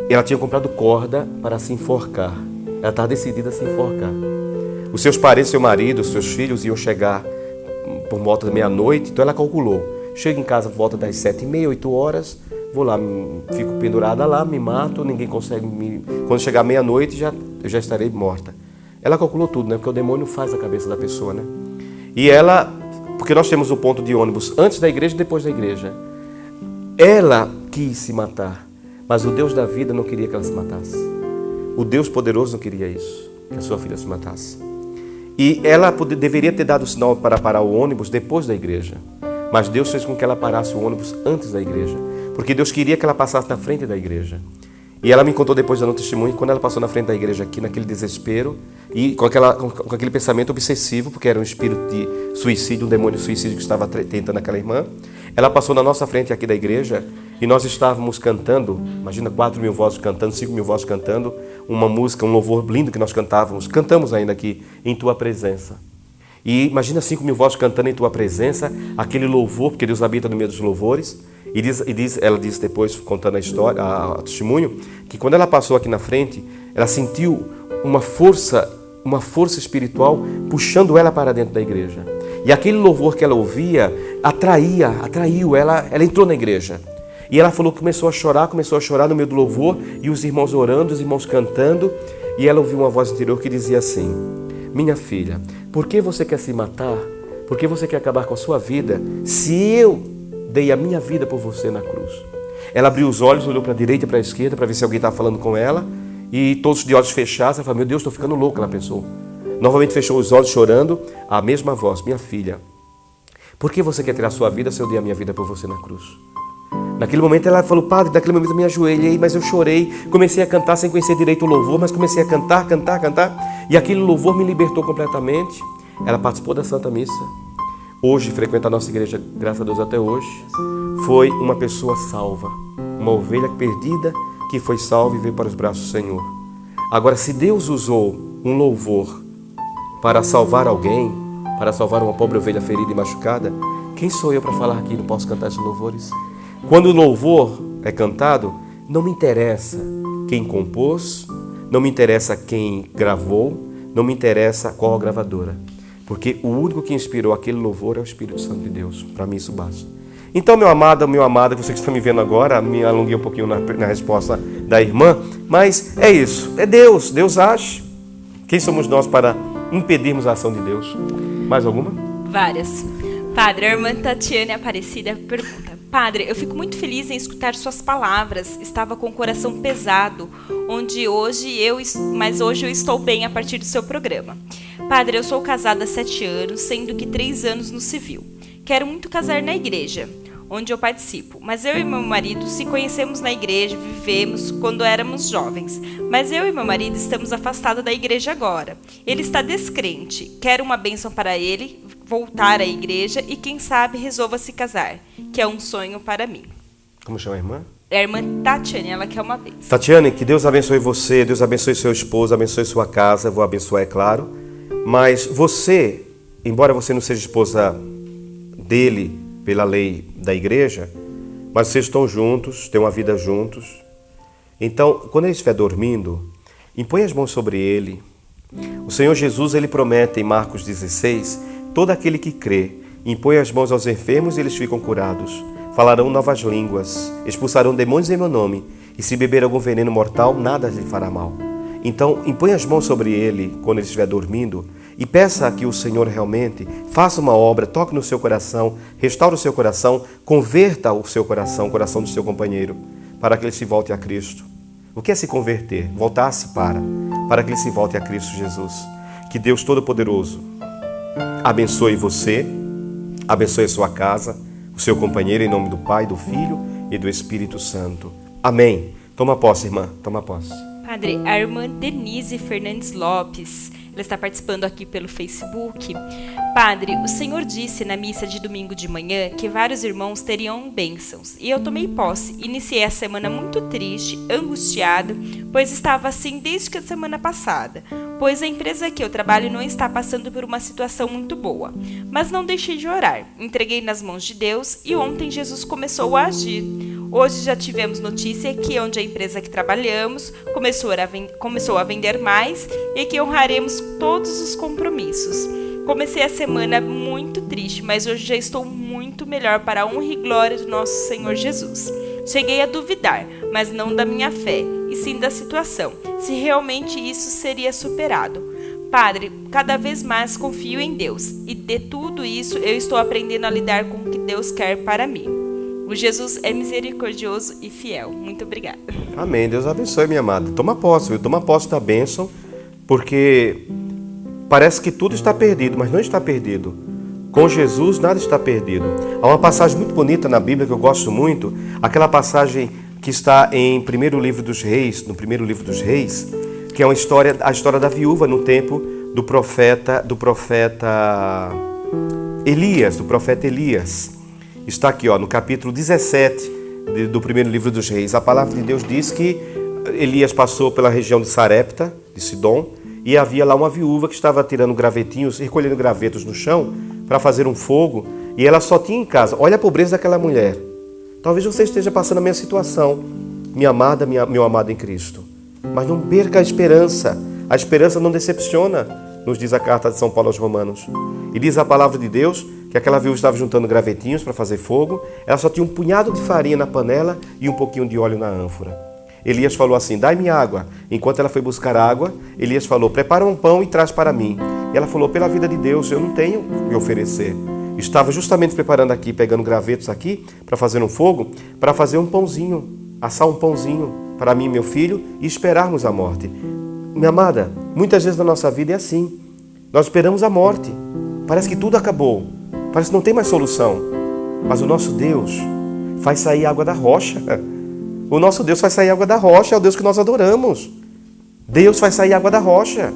Ela tinha comprado corda para se enforcar. Ela estava decidida a se enforcar. Os seus parentes, seu marido, os seus filhos iam chegar por volta da meia-noite, então ela calculou. Chego em casa por volta das 7h30, 8 horas, vou lá, fico pendurada lá, me mato, ninguém consegue me... Quando chegar meia-noite, eu já estarei morta. Ela calculou tudo, né? Porque o demônio faz a cabeça da pessoa, né? E ela... Porque nós temos o ponto de ônibus antes da igreja e depois da igreja. Ela quis se matar, mas o Deus da vida não queria que ela se matasse. O Deus poderoso não queria isso, que a sua filha se matasse. E ela deveria ter dado o sinal para parar o ônibus depois da igreja. Mas Deus fez com que ela parasse o ônibus antes da igreja, porque Deus queria que ela passasse na frente da igreja. E ela me contou depois dando testemunho, quando ela passou na frente da igreja aqui, naquele desespero, e com aquele pensamento obsessivo, porque era um espírito de suicídio, um demônio de suicídio que estava tentando aquela irmã. Ela passou na nossa frente aqui da igreja, e nós estávamos cantando, imagina 4.000 vozes cantando, 5.000 vozes cantando, uma música, um louvor lindo que nós cantamos ainda aqui, em Tua Presença. E imagina 5.000 vozes cantando em Tua Presença, aquele louvor, porque Deus habita no meio dos louvores. Ela diz depois, contando a história, o testemunho, que quando ela passou aqui na frente, ela sentiu uma força espiritual puxando ela para dentro da igreja. E aquele louvor que ela ouvia atraiu ela entrou na igreja. E ela falou que começou a chorar no meio do louvor, e os irmãos orando, os irmãos cantando, e ela ouviu uma voz interior que dizia assim: minha filha, por que você quer se matar? Por que você quer acabar com a sua vida, se eu dei a minha vida por você na cruz? Ela abriu os olhos, olhou para a direita e para a esquerda para ver se alguém estava falando com ela, e todos de olhos fechados. Ela falou: meu Deus, estou ficando louca, ela pensou. Novamente fechou os olhos chorando, a mesma voz: minha filha, por que você quer tirar a sua vida se eu dei a minha vida por você na cruz? Naquele momento ela falou: padre, naquele momento eu me ajoelhei, mas eu chorei, comecei a cantar sem conhecer direito o louvor, mas comecei a cantar, e aquele louvor me libertou completamente. Ela participou da Santa Missa. Hoje frequenta a nossa igreja, graças a Deus até hoje. Foi uma pessoa salva, uma ovelha perdida que foi salva e veio para os braços do Senhor. Agora, se Deus usou um louvor para salvar alguém, para salvar uma pobre ovelha ferida e machucada, quem sou eu para falar que não posso cantar esses louvores? Quando o louvor é cantado, não me interessa quem compôs, não me interessa quem gravou, não me interessa qual a gravadora. Porque o único que inspirou aquele louvor é o Espírito Santo de Deus. Para mim isso basta. Então, meu amado, você que está me vendo agora, me alonguei um pouquinho na resposta da irmã, mas é isso, é Deus, Deus age. Quem somos nós para impedirmos a ação de Deus? Mais alguma? Várias. Padre, a irmã Tatiane Aparecida pergunta: padre, eu fico muito feliz em escutar suas palavras. Estava com o coração pesado, mas hoje eu estou bem a partir do seu programa. Padre, eu sou casada há 7 anos, sendo que 3 anos no civil. Quero muito casar na igreja onde eu participo, mas eu e meu marido se conhecemos na igreja, vivemos quando éramos jovens, mas eu e meu marido estamos afastados da igreja agora. Ele está descrente, quero uma bênção para ele voltar à igreja e quem sabe resolva se casar, que é um sonho para mim. Como chama a irmã? É a irmã Tatiane, ela quer uma bênção. Tatiane, que Deus abençoe você, Deus abençoe seu esposo, abençoe sua casa, vou abençoar, é claro, mas você, embora você não seja esposa dele pela lei da igreja, mas vocês estão juntos, têm uma vida juntos. Então, quando ele estiver dormindo, impõe as mãos sobre ele. O Senhor Jesus, ele promete em Marcos 16, todo aquele que crê, impõe as mãos aos enfermos e eles ficam curados. Falarão novas línguas, expulsarão demônios em meu nome, e se beber algum veneno mortal, nada lhe fará mal. Então, impõe as mãos sobre ele quando ele estiver dormindo e peça que o Senhor realmente faça uma obra, toque no seu coração, restaure o seu coração, converta o seu coração, o coração do seu companheiro, para que ele se volte a Cristo. O que é se converter? Voltar-se para que ele se volte a Cristo Jesus. Que Deus Todo-Poderoso abençoe você, abençoe a sua casa, o seu companheiro, em nome do Pai, do Filho e do Espírito Santo. Amém. Toma posse, irmã, toma posse. Padre, a irmã Denise Fernandes Lopes, ela está participando aqui pelo Facebook. Padre, o Senhor disse na missa de domingo de manhã que vários irmãos teriam bênçãos. E eu tomei posse. Iniciei a semana muito triste, angustiada, pois estava assim desde a semana passada. Pois a empresa que eu trabalho não está passando por uma situação muito boa. Mas não deixei de orar. Entreguei nas mãos de Deus e ontem Jesus começou a agir. Hoje já tivemos notícia que onde a empresa que trabalhamos começou a vender mais e que honraremos todos os compromissos. Comecei a semana muito triste, mas hoje já estou muito melhor para a honra e glória do nosso Senhor Jesus. Cheguei a duvidar, mas não da minha fé, e sim da situação, se realmente isso seria superado. Padre, cada vez mais confio em Deus, e de tudo isso eu estou aprendendo a lidar com o que Deus quer para mim. O Jesus é misericordioso e fiel. Muito obrigada. Amém. Deus abençoe, minha amada. Toma posse, viu? Toma posse da bênção, porque parece que tudo está perdido, mas não está perdido. Com Jesus nada está perdido. Há uma passagem muito bonita na Bíblia que eu gosto muito, aquela passagem que está em primeiro livro dos Reis, no primeiro livro dos Reis, que é a história da viúva no tempo do profeta Elias. Está aqui, no capítulo 17 do primeiro livro dos Reis. A palavra de Deus diz que Elias passou pela região de Sarepta, de Sidom, e havia lá uma viúva que estava tirando gravetinhos, recolhendo gravetos no chão para fazer um fogo, e ela só tinha em casa. Olha a pobreza daquela mulher. Talvez você esteja passando a minha situação, minha amada, meu amado em Cristo. Mas não perca a esperança. A esperança não decepciona, nos diz a carta de São Paulo aos Romanos. E diz a palavra de Deus que aquela viúva estava juntando gravetinhos para fazer fogo, ela só tinha um punhado de farinha na panela e um pouquinho de óleo na ânfora. Elias falou assim, dai-me água. Enquanto ela foi buscar água, Elias falou, prepara um pão e traz para mim. E ela falou, pela vida de Deus, eu não tenho o que oferecer. Estava justamente preparando aqui, pegando gravetos aqui, para fazer um fogo, para fazer um pãozinho, assar um pãozinho para mim e meu filho e esperarmos a morte. Minha amada, muitas vezes na nossa vida é assim. Nós esperamos a morte. Parece que tudo acabou. Parece que não tem mais solução. Mas o nosso Deus faz sair água da rocha. O nosso Deus faz sair água da rocha, é o Deus que nós adoramos. Deus faz sair água da rocha.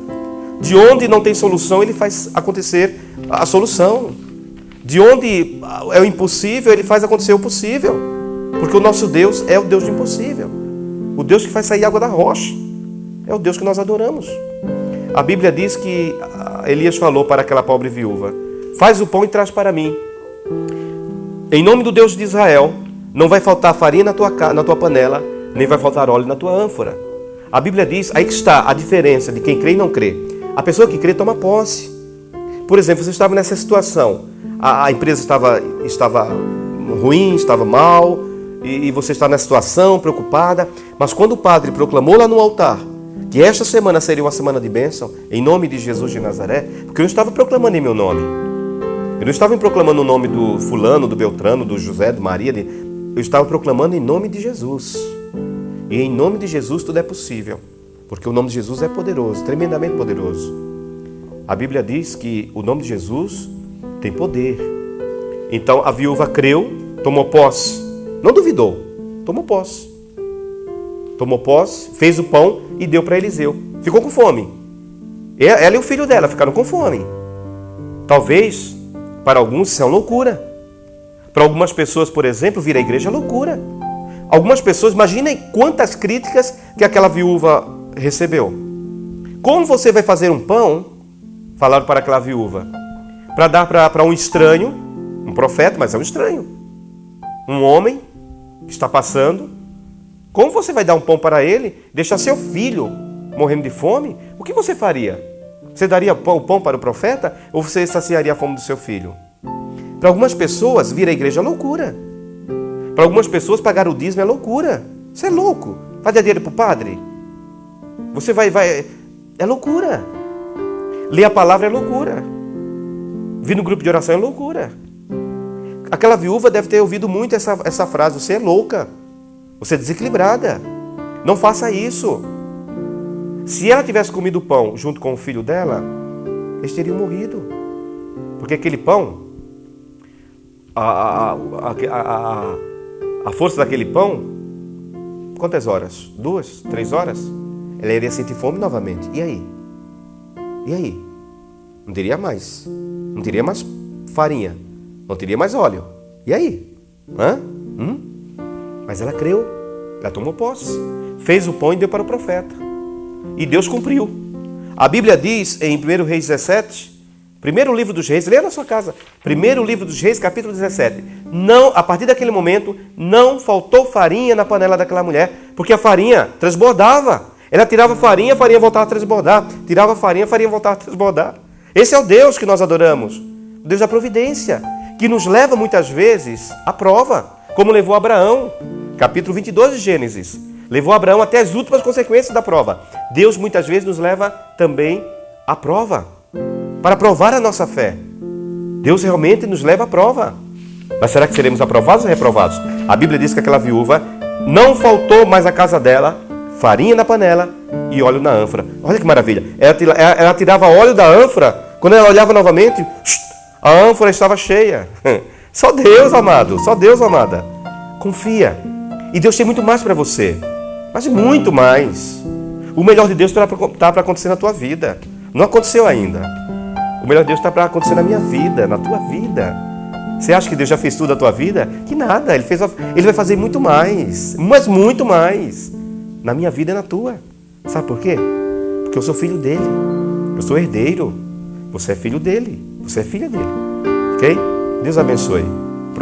De onde não tem solução, Ele faz acontecer a solução. De onde é o impossível, Ele faz acontecer o possível. Porque o nosso Deus é o Deus do impossível. O Deus que faz sair água da rocha. É o Deus que nós adoramos. A Bíblia diz que Elias falou para aquela pobre viúva, faz o pão e traz para mim. Em nome do Deus de Israel, não vai faltar farinha na tua panela, nem vai faltar óleo na tua ânfora. A Bíblia diz, aí que está a diferença de quem crê e não crê. A pessoa que crê toma posse. Por exemplo, você estava nessa situação, a empresa estava ruim, estava mal, e você está nessa situação, preocupada, mas quando o padre proclamou lá no altar, que esta semana seria uma semana de bênção, em nome de Jesus de Nazaré, porque eu não estava proclamando em meu nome. Eu não estava proclamando o nome do fulano, do Beltrano, do José, de Maria. Eu estava proclamando em nome de Jesus. E em nome de Jesus tudo é possível. Porque o nome de Jesus é poderoso, tremendamente poderoso. A Bíblia diz que o nome de Jesus tem poder. Então a viúva creu, tomou posse. Não duvidou, tomou posse. Tomou posse, fez o pão e deu para Eliseu. Ficou com fome. Ela e o filho dela ficaram com fome. Talvez, para alguns, isso é uma loucura. Para algumas pessoas, por exemplo, vir à igreja é loucura. Algumas pessoas, imaginem quantas críticas que aquela viúva recebeu. Como você vai fazer um pão, falaram para aquela viúva, para dar para um estranho, um profeta, mas é um estranho, um homem que está passando. Como você vai dar um pão para ele, deixar seu filho morrendo de fome? O que você faria? Você daria o pão para o profeta ou você saciaria a fome do seu filho? Para algumas pessoas, vir à igreja é loucura. Para algumas pessoas, pagar o dízimo é loucura. Você é louco. Vai dar dinheiro para o padre? Você vai... É loucura. Ler a palavra é loucura. Vir no grupo de oração é loucura. Aquela viúva deve ter ouvido muito essa frase. Você é louca. Você é desequilibrada. Não faça isso. Se ela tivesse comido o pão junto com o filho dela, eles teriam morrido. Porque aquele pão, a força daquele pão, quantas horas? 2, 3 horas? Ela iria sentir fome novamente. E aí? E aí? Não teria mais. Não teria mais farinha. Não teria mais óleo. E aí? Mas ela creu. Ela tomou posse. Fez o pão e deu para o profeta. E Deus cumpriu. A Bíblia diz em 1 Reis 17, primeiro livro dos Reis, leia na sua casa, primeiro livro dos Reis, capítulo 17. Não, a partir daquele momento, não faltou farinha na panela daquela mulher, porque a farinha transbordava. Ela tirava farinha, a farinha voltava a transbordar. Tirava farinha, a farinha voltava a transbordar. Esse é o Deus que nós adoramos. O Deus da providência, que nos leva muitas vezes à prova, como levou Abraão. Capítulo 22 de Gênesis. Levou Abraão até as últimas consequências da prova. Deus muitas vezes nos leva também à prova, para provar a nossa fé. Deus realmente nos leva à prova. Mas será que seremos aprovados ou reprovados? A Bíblia diz que aquela viúva não faltou mais à casa dela farinha na panela e óleo na ânfora. Olha que maravilha. Ela tirava óleo da ânfora. Quando ela olhava novamente, a ânfora estava cheia. Só Deus, amado. Só Deus, amada. Confia. E Deus tem muito mais para você. Mas muito mais. O melhor de Deus está para acontecer na tua vida. Não aconteceu ainda. O melhor de Deus está para acontecer na minha vida, na tua vida. Você acha que Deus já fez tudo na tua vida? Que nada. Ele vai fazer muito mais. Mas muito mais. Na minha vida e na tua. Sabe por quê? Porque eu sou filho dele. Eu sou herdeiro. Você é filho dele. Você é filha dele. Ok? Deus abençoe.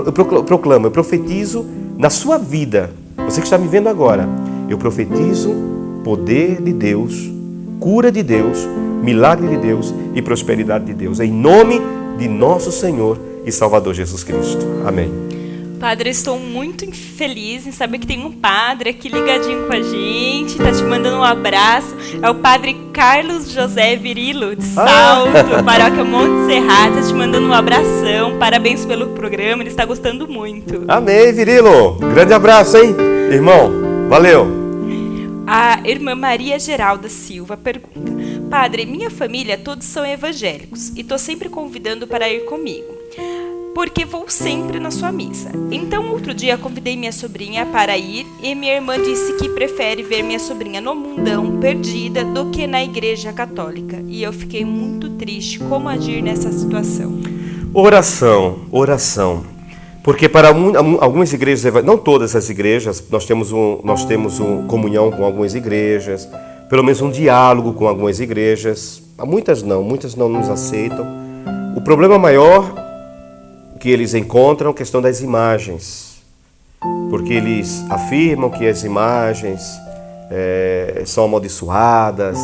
Eu proclamo, eu profetizo na sua vida. Você que está me vendo agora. Eu profetizo poder de Deus, cura de Deus, milagre de Deus e prosperidade de Deus. Em nome de nosso Senhor e Salvador Jesus Cristo. Amém. Padre, estou muito feliz em saber que tem um padre aqui ligadinho com a gente, está te mandando um abraço. É o padre Carlos José Virilo, de Salto, paróquia Monte Serrato, está te mandando um abração. Parabéns pelo programa, ele está gostando muito. Amém, Virilo. Grande abraço, hein, irmão. Valeu. A irmã Maria Geralda Silva pergunta: Padre, minha família todos são evangélicos e estou sempre convidando para ir comigo, porque vou sempre na sua missa. Então, outro dia, convidei minha sobrinha para ir e minha irmã disse que prefere ver minha sobrinha no mundão, perdida, do que na igreja católica. E eu fiquei muito triste. Como agir nessa situação? Oração, oração. Porque para algumas igrejas, não todas as igrejas, nós temos comunhão com algumas igrejas, pelo menos um diálogo com algumas igrejas. Muitas não nos aceitam. O problema maior que eles encontram é a questão das imagens, porque eles afirmam que as imagens são amaldiçoadas.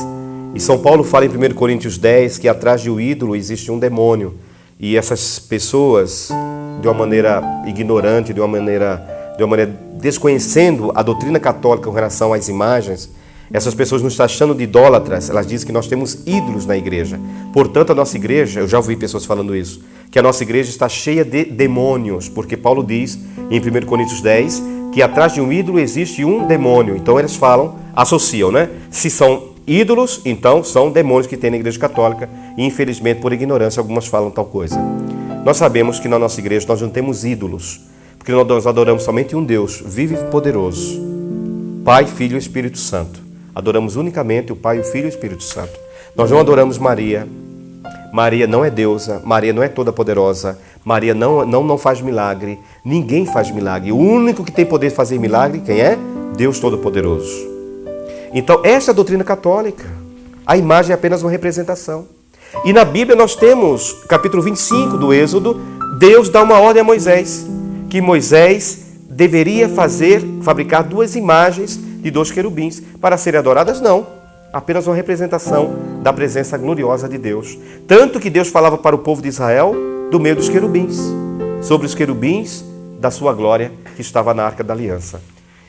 E São Paulo fala em 1 Coríntios 10 que atrás de um ídolo existe um demônio. E essas pessoas, de uma maneira ignorante, de uma maneira desconhecendo a doutrina católica com relação às imagens, essas pessoas nos taxando de idólatras. Elas dizem que nós temos ídolos na igreja. Portanto, a nossa igreja, eu já ouvi pessoas falando isso, que a nossa igreja está cheia de demônios, porque Paulo diz em 1 Coríntios 10 que atrás de um ídolo existe um demônio. Então eles associam, né? Se são ídolos, então são demônios que tem na igreja católica, e infelizmente por ignorância algumas falam tal coisa. Nós sabemos que na nossa igreja nós não temos ídolos, porque nós adoramos somente um Deus vivo e poderoso, Pai, Filho e Espírito Santo. Adoramos unicamente o Pai, o Filho e o Espírito Santo. Nós não adoramos Maria. Maria não é deusa, Maria não é toda poderosa, Maria não faz milagre, ninguém faz milagre. O único que tem poder de fazer milagre, quem é? Deus Todo-Poderoso. Então, essa é a doutrina católica. A imagem é apenas uma representação. E na Bíblia nós temos, capítulo 25 do Êxodo, Deus dá uma ordem a Moisés, que Moisés deveria fabricar 2 imagens de 2 querubins para serem adoradas, não. Apenas uma representação da presença gloriosa de Deus. Tanto que Deus falava para o povo de Israel do meio dos querubins, sobre os querubins da sua glória que estava na Arca da Aliança.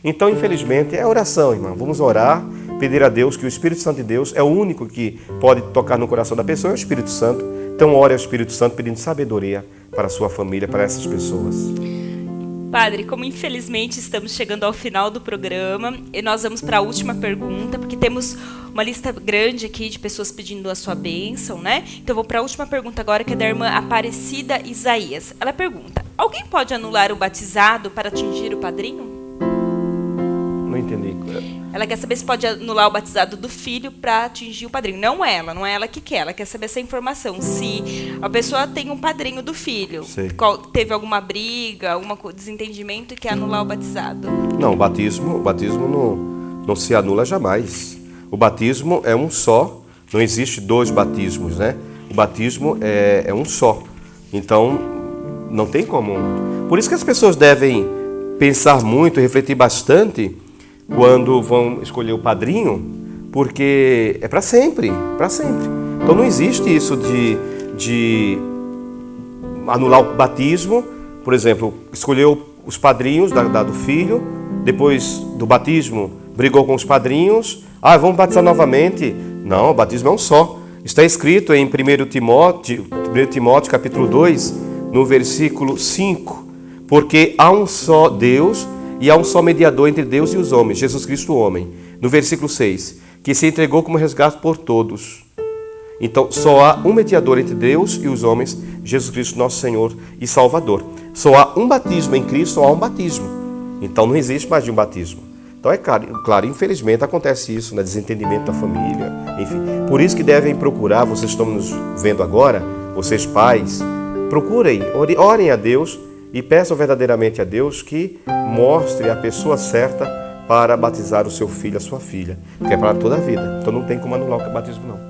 Então, infelizmente, é oração, irmão. Vamos orar, pedir a Deus que o Espírito Santo de Deus é o único que pode tocar no coração da pessoa, é o Espírito Santo. Então, ore ao Espírito Santo pedindo sabedoria para a sua família, para essas pessoas. Padre, como infelizmente estamos chegando ao final do programa, e nós vamos para a última pergunta, porque temos uma lista grande aqui de pessoas pedindo a sua bênção, né? Então eu vou para a última pergunta agora, que é da irmã Aparecida Isaías. Ela pergunta: alguém pode anular o batizado para atingir o padrinho? Não entendi. Ela quer saber se pode anular o batizado do filho para atingir o padrinho. Não é ela que quer. Ela quer saber essa informação. Se a pessoa tem um padrinho do filho, teve alguma briga, algum desentendimento e quer anular o batizado. Não, o batismo não se anula jamais. O batismo é um só. Não existe 2 batismos, né? O batismo é um só. Então, não tem como. Por isso que as pessoas devem pensar muito, refletir bastante quando vão escolher o padrinho, porque é para sempre, para sempre. Então não existe isso de anular o batismo. Por exemplo, escolheu os padrinhos do filho, depois do batismo brigou com os padrinhos, vamos batizar novamente. Não, o batismo é um só. Está escrito em 1 Timóteo capítulo 2, no versículo 5, porque há um só Deus e há um só mediador entre Deus e os homens, Jesus Cristo, o homem. No versículo 6, que se entregou como resgate por todos. Então, só há um mediador entre Deus e os homens, Jesus Cristo, nosso Senhor e Salvador. Só há um batismo em Cristo, só há um batismo. Então, não existe mais de um batismo. Então, é claro, infelizmente acontece isso, né? Desentendimento da família, enfim. Por isso que devem procurar, vocês estão nos vendo agora, vocês pais, procurem, orem a Deus, e peçam verdadeiramente a Deus que mostre a pessoa certa para batizar o seu filho, a sua filha, que é para toda a vida. Então não tem como anular o batismo, não.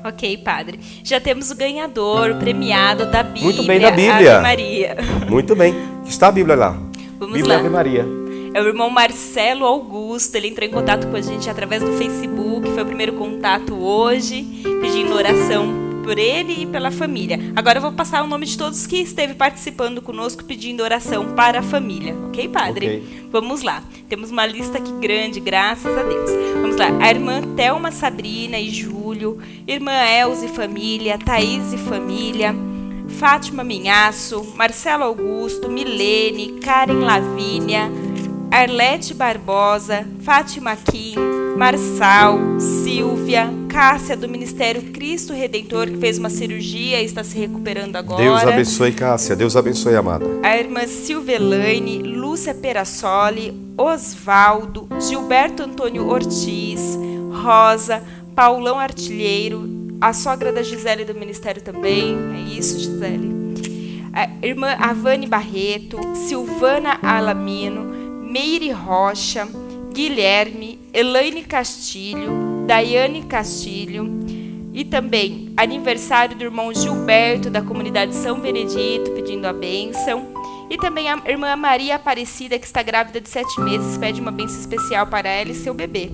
Ok, padre. Já temos o ganhador, o premiado da Bíblia. Muito bem, da Bíblia. Ave Maria. Muito bem. Está a Bíblia lá. Vamos Bíblia lá. Ave Maria. É o irmão Marcelo Augusto. Ele entrou em contato com a gente através do Facebook. Foi o primeiro contato hoje, pedindo oração por ele e pela família. Agora eu vou passar o nome de todos que esteve participando conosco, pedindo oração para a família. Ok, padre? Okay. Vamos lá. Temos uma lista aqui grande, graças a Deus. Vamos lá. A irmã Thelma Sabrina e Júlio, irmã Elza e família, Thaís e família, Fátima Minhaço, Marcelo Augusto, Milene, Karen Lavínia, Arlete Barbosa, Fátima Kim, Marçal, Silvia, Cássia do Ministério Cristo Redentor, que fez uma cirurgia e está se recuperando agora. Deus abençoe, Cássia. Deus abençoe, amada. A irmã Silvelaine, Lúcia Perassoli, Osvaldo, Gilberto Antônio Ortiz, Rosa, Paulão Artilheiro, a sogra da Gisele do Ministério também. É isso, Gisele. A irmã Avane Barreto, Silvana Alamino, Meire Rocha, Guilherme, Elaine Castilho, Daiane Castilho, e também aniversário do irmão Gilberto, da comunidade São Benedito, pedindo a bênção. E também a irmã Maria Aparecida, que está grávida de 7 meses, pede uma bênção especial para ela e seu bebê.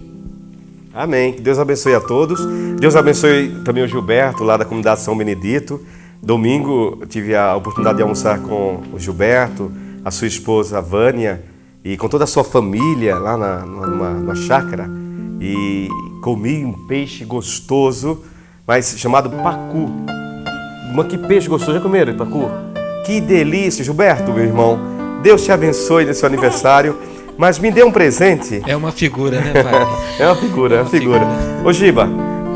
Amém. Que Deus abençoe a todos. Deus abençoe também o Gilberto, lá da comunidade São Benedito. Domingo eu tive a oportunidade de almoçar com o Gilberto, a sua esposa, a Vânia, e com toda a sua família lá numa chácara, e comi um peixe gostoso, mas chamado pacu. Que peixe gostoso, já comeram pacu? Que delícia, Gilberto, meu irmão. Deus te abençoe nesse seu aniversário, mas me dê um presente. É uma figura, né, padre? É uma figura. Ô Giba,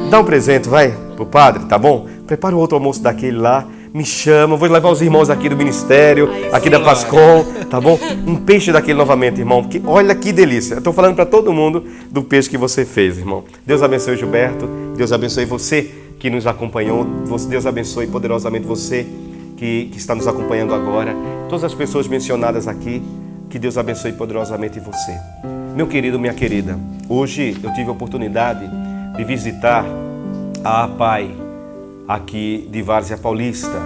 dá um presente, vai, pro padre, tá bom? Prepara um outro almoço daquele lá. me chama. Vou levar os irmãos aqui do ministério, aqui da Pascom, tá bom? Um peixe daquele novamente, irmão, porque olha que delícia. Eu estou falando para todo mundo do peixe que você fez, irmão. Deus abençoe o Gilberto, Deus abençoe você que nos acompanhou, Deus abençoe poderosamente você que está nos acompanhando agora. Todas as pessoas mencionadas aqui, que Deus abençoe poderosamente você. Meu querido, minha querida, hoje eu tive a oportunidade de visitar a APAI aqui de Várzea Paulista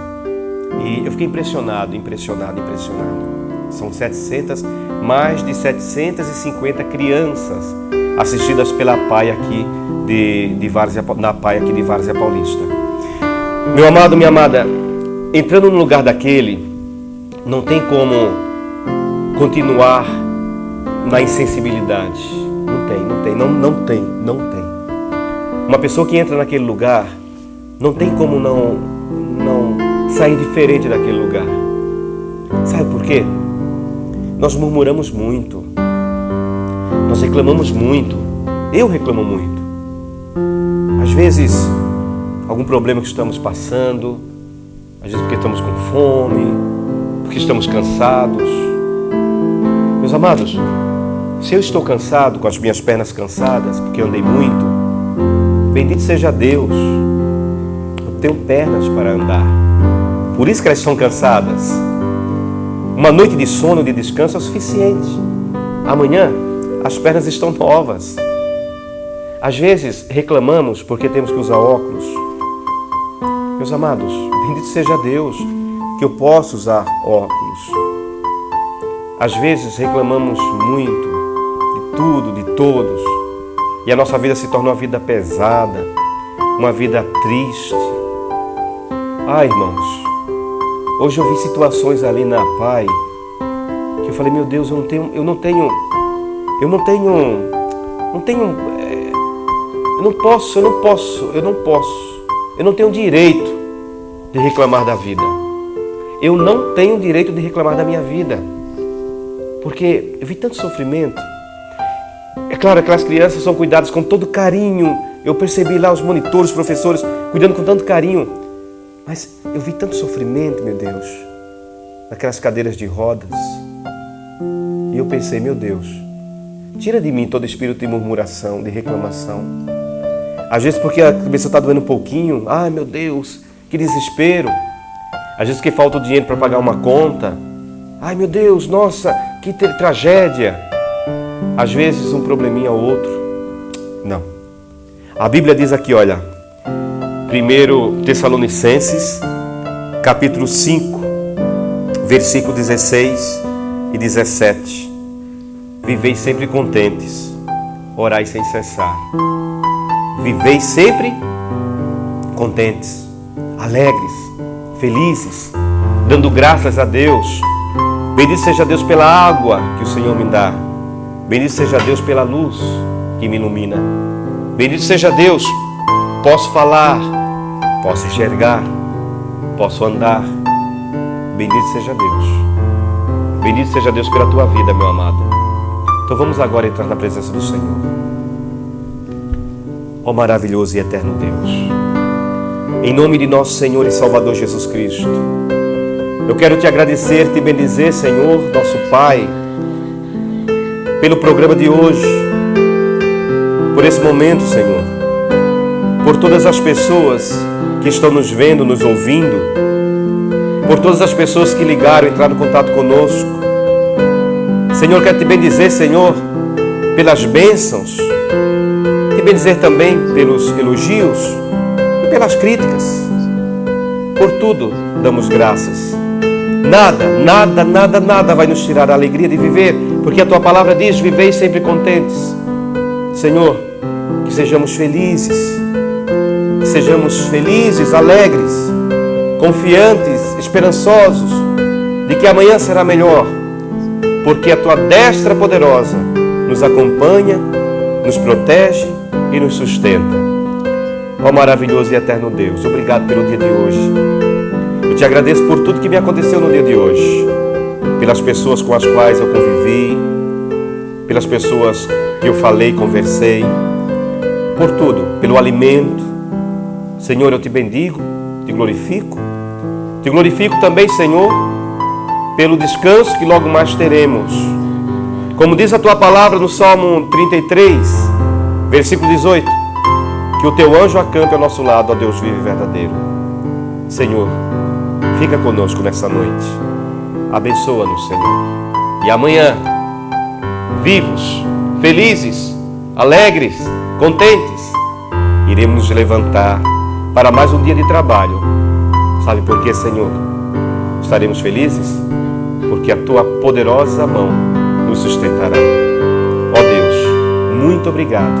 e eu fiquei impressionado. São mais de 750 crianças assistidas pela APAI aqui na APAI aqui de Várzea Paulista. Meu amado, minha amada, entrando no lugar daquele, não tem como continuar na insensibilidade. Não tem. Uma pessoa que entra naquele lugar, não tem como não sair diferente daquele lugar. Sabe por quê? Nós murmuramos muito. Nós reclamamos muito. Eu reclamo muito. Às vezes, algum problema que estamos passando, às vezes porque estamos com fome, porque estamos cansados. Meus amados, se eu estou cansado, com as minhas pernas cansadas, porque eu andei muito, bendito seja Deus, eu tenho pernas para andar. Por isso que elas são cansadas. Uma noite de sono, de descanso é o suficiente. Amanhã, as pernas estão novas. Às vezes, reclamamos porque temos que usar óculos. Meus amados, bendito seja Deus que eu posso usar óculos. Às vezes, reclamamos muito de tudo, de todos. E a nossa vida se torna uma vida pesada, uma vida triste. Ai, irmãos, hoje eu vi situações ali na APAI que eu falei, meu Deus, eu não tenho direito de reclamar da vida. Eu não tenho direito de reclamar da minha vida. Porque eu vi tanto sofrimento. É claro, aquelas crianças são cuidadas com todo carinho. Eu percebi lá os monitores, os professores, cuidando com tanto carinho. Mas eu vi tanto sofrimento, meu Deus, naquelas cadeiras de rodas. E eu pensei, meu Deus, tira de mim todo espírito de murmuração, de reclamação. Às vezes porque a cabeça está doendo um pouquinho. Ai, meu Deus, que desespero. Às vezes porque falta o dinheiro para pagar uma conta. Ai, meu Deus, nossa, que tragédia. Às vezes um probleminha ou outro. Não. A Bíblia diz aqui, olha, 1 Tessalonicenses, capítulo 5, versículo 16 e 17. Vivei sempre contentes, orai sem cessar. Vivei sempre contentes, alegres, felizes, dando graças a Deus. Bendito seja Deus pela água que o Senhor me dá. Bendito seja Deus pela luz que me ilumina. Bendito seja Deus, posso falar, posso enxergar, posso andar. Bendito seja Deus. Bendito seja Deus pela tua vida, meu amado. Então vamos agora entrar na presença do Senhor. Ó maravilhoso e eterno Deus, em nome de nosso Senhor e Salvador Jesus Cristo, eu quero te agradecer, te bendizer, Senhor, nosso Pai, pelo programa de hoje, por esse momento, Senhor, por todas as pessoas que estão nos vendo, nos ouvindo, por todas as pessoas que ligaram, entraram em contato conosco. Senhor, quero te bendizer, Senhor, pelas bênçãos, te bendizer também pelos elogios e pelas críticas. Por tudo damos graças. Nada vai nos tirar a alegria de viver, porque a tua palavra diz, vivei sempre contentes. Senhor, que sejamos felizes, alegres, confiantes, esperançosos, de que amanhã será melhor, porque a tua destra poderosa nos acompanha, nos protege e nos sustenta. Ó maravilhoso e eterno Deus, obrigado pelo dia de hoje. Eu te agradeço por tudo que me aconteceu no dia de hoje, pelas pessoas com as quais eu convivi, pelas pessoas que eu falei, conversei, por tudo, pelo alimento. Senhor, eu te bendigo, te glorifico Te glorifico também, Senhor, pelo descanso que logo mais teremos. Como diz a tua palavra no Salmo 33, versículo 18, que o teu anjo acampe ao nosso lado, ó Deus vivo e verdadeiro. Senhor, fica conosco nessa noite. Abençoa-nos, Senhor. E amanhã, vivos, felizes, alegres, contentes, iremos nos levantar para mais um dia de trabalho. Sabe por quê, Senhor? Estaremos felizes porque a tua poderosa mão nos sustentará. Ó Deus, muito obrigado.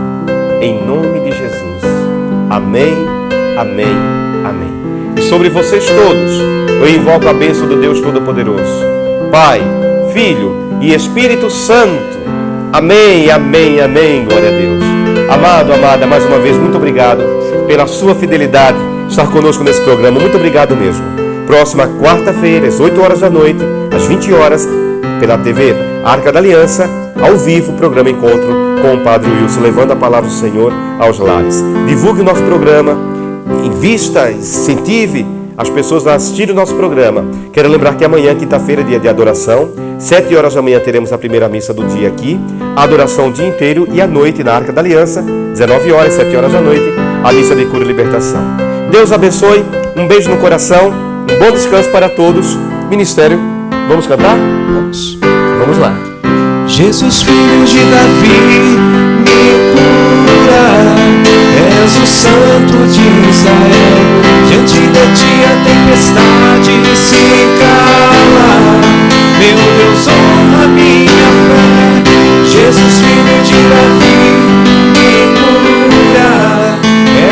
Em nome de Jesus. Amém, amém, amém. E sobre vocês todos, eu invoco a bênção do Deus Todo-Poderoso, Pai, Filho e Espírito Santo. Amém, amém, amém. Glória a Deus. Amado, amada, mais uma vez, muito obrigado pela sua fidelidade, estar conosco nesse programa. Muito obrigado mesmo. Próxima quarta-feira, às 8 horas da noite, às 20 horas, pela TV Arca da Aliança, ao vivo, programa Encontro com o Padre Wilson, levando a palavra do Senhor aos lares. Divulgue o nosso programa, invista, incentive as pessoas a assistirem o nosso programa. Quero lembrar que amanhã, quinta-feira, dia de adoração, 7 horas da manhã teremos a primeira missa do dia aqui, a adoração o dia inteiro, e à noite na Arca da Aliança, 19 horas, 7 horas da noite, a missa de cura e libertação. Deus abençoe, um beijo no coração, um bom descanso para todos. Ministério, vamos cantar? Vamos. Vamos lá. Jesus, filho de Davi, me cura, és o santo de Israel. Diante de ti a tempestade se cala, meu Deus, honra minha fé. Jesus, filho de Davi, me cura,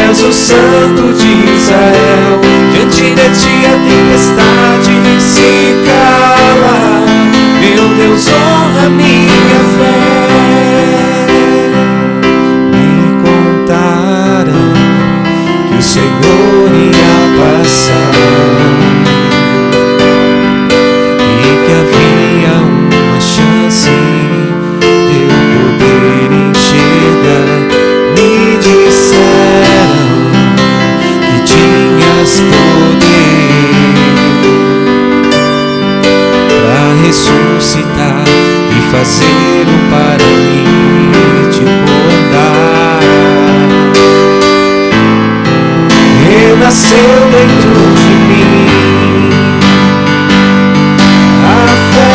és o santo de Israel. Diante de ti a tempestade se cala, meu Deus, honra minha fé. Me contaram que o Senhor ia passar e que havia uma chance de eu poder enxergar. Me disseram que tinhas poder para ressuscitar e fazer o paralítico andar. Renasceu dentro de mim a fé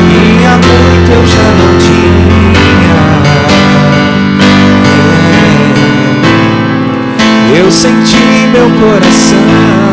que há muito eu já não tinha. Eu senti meu coração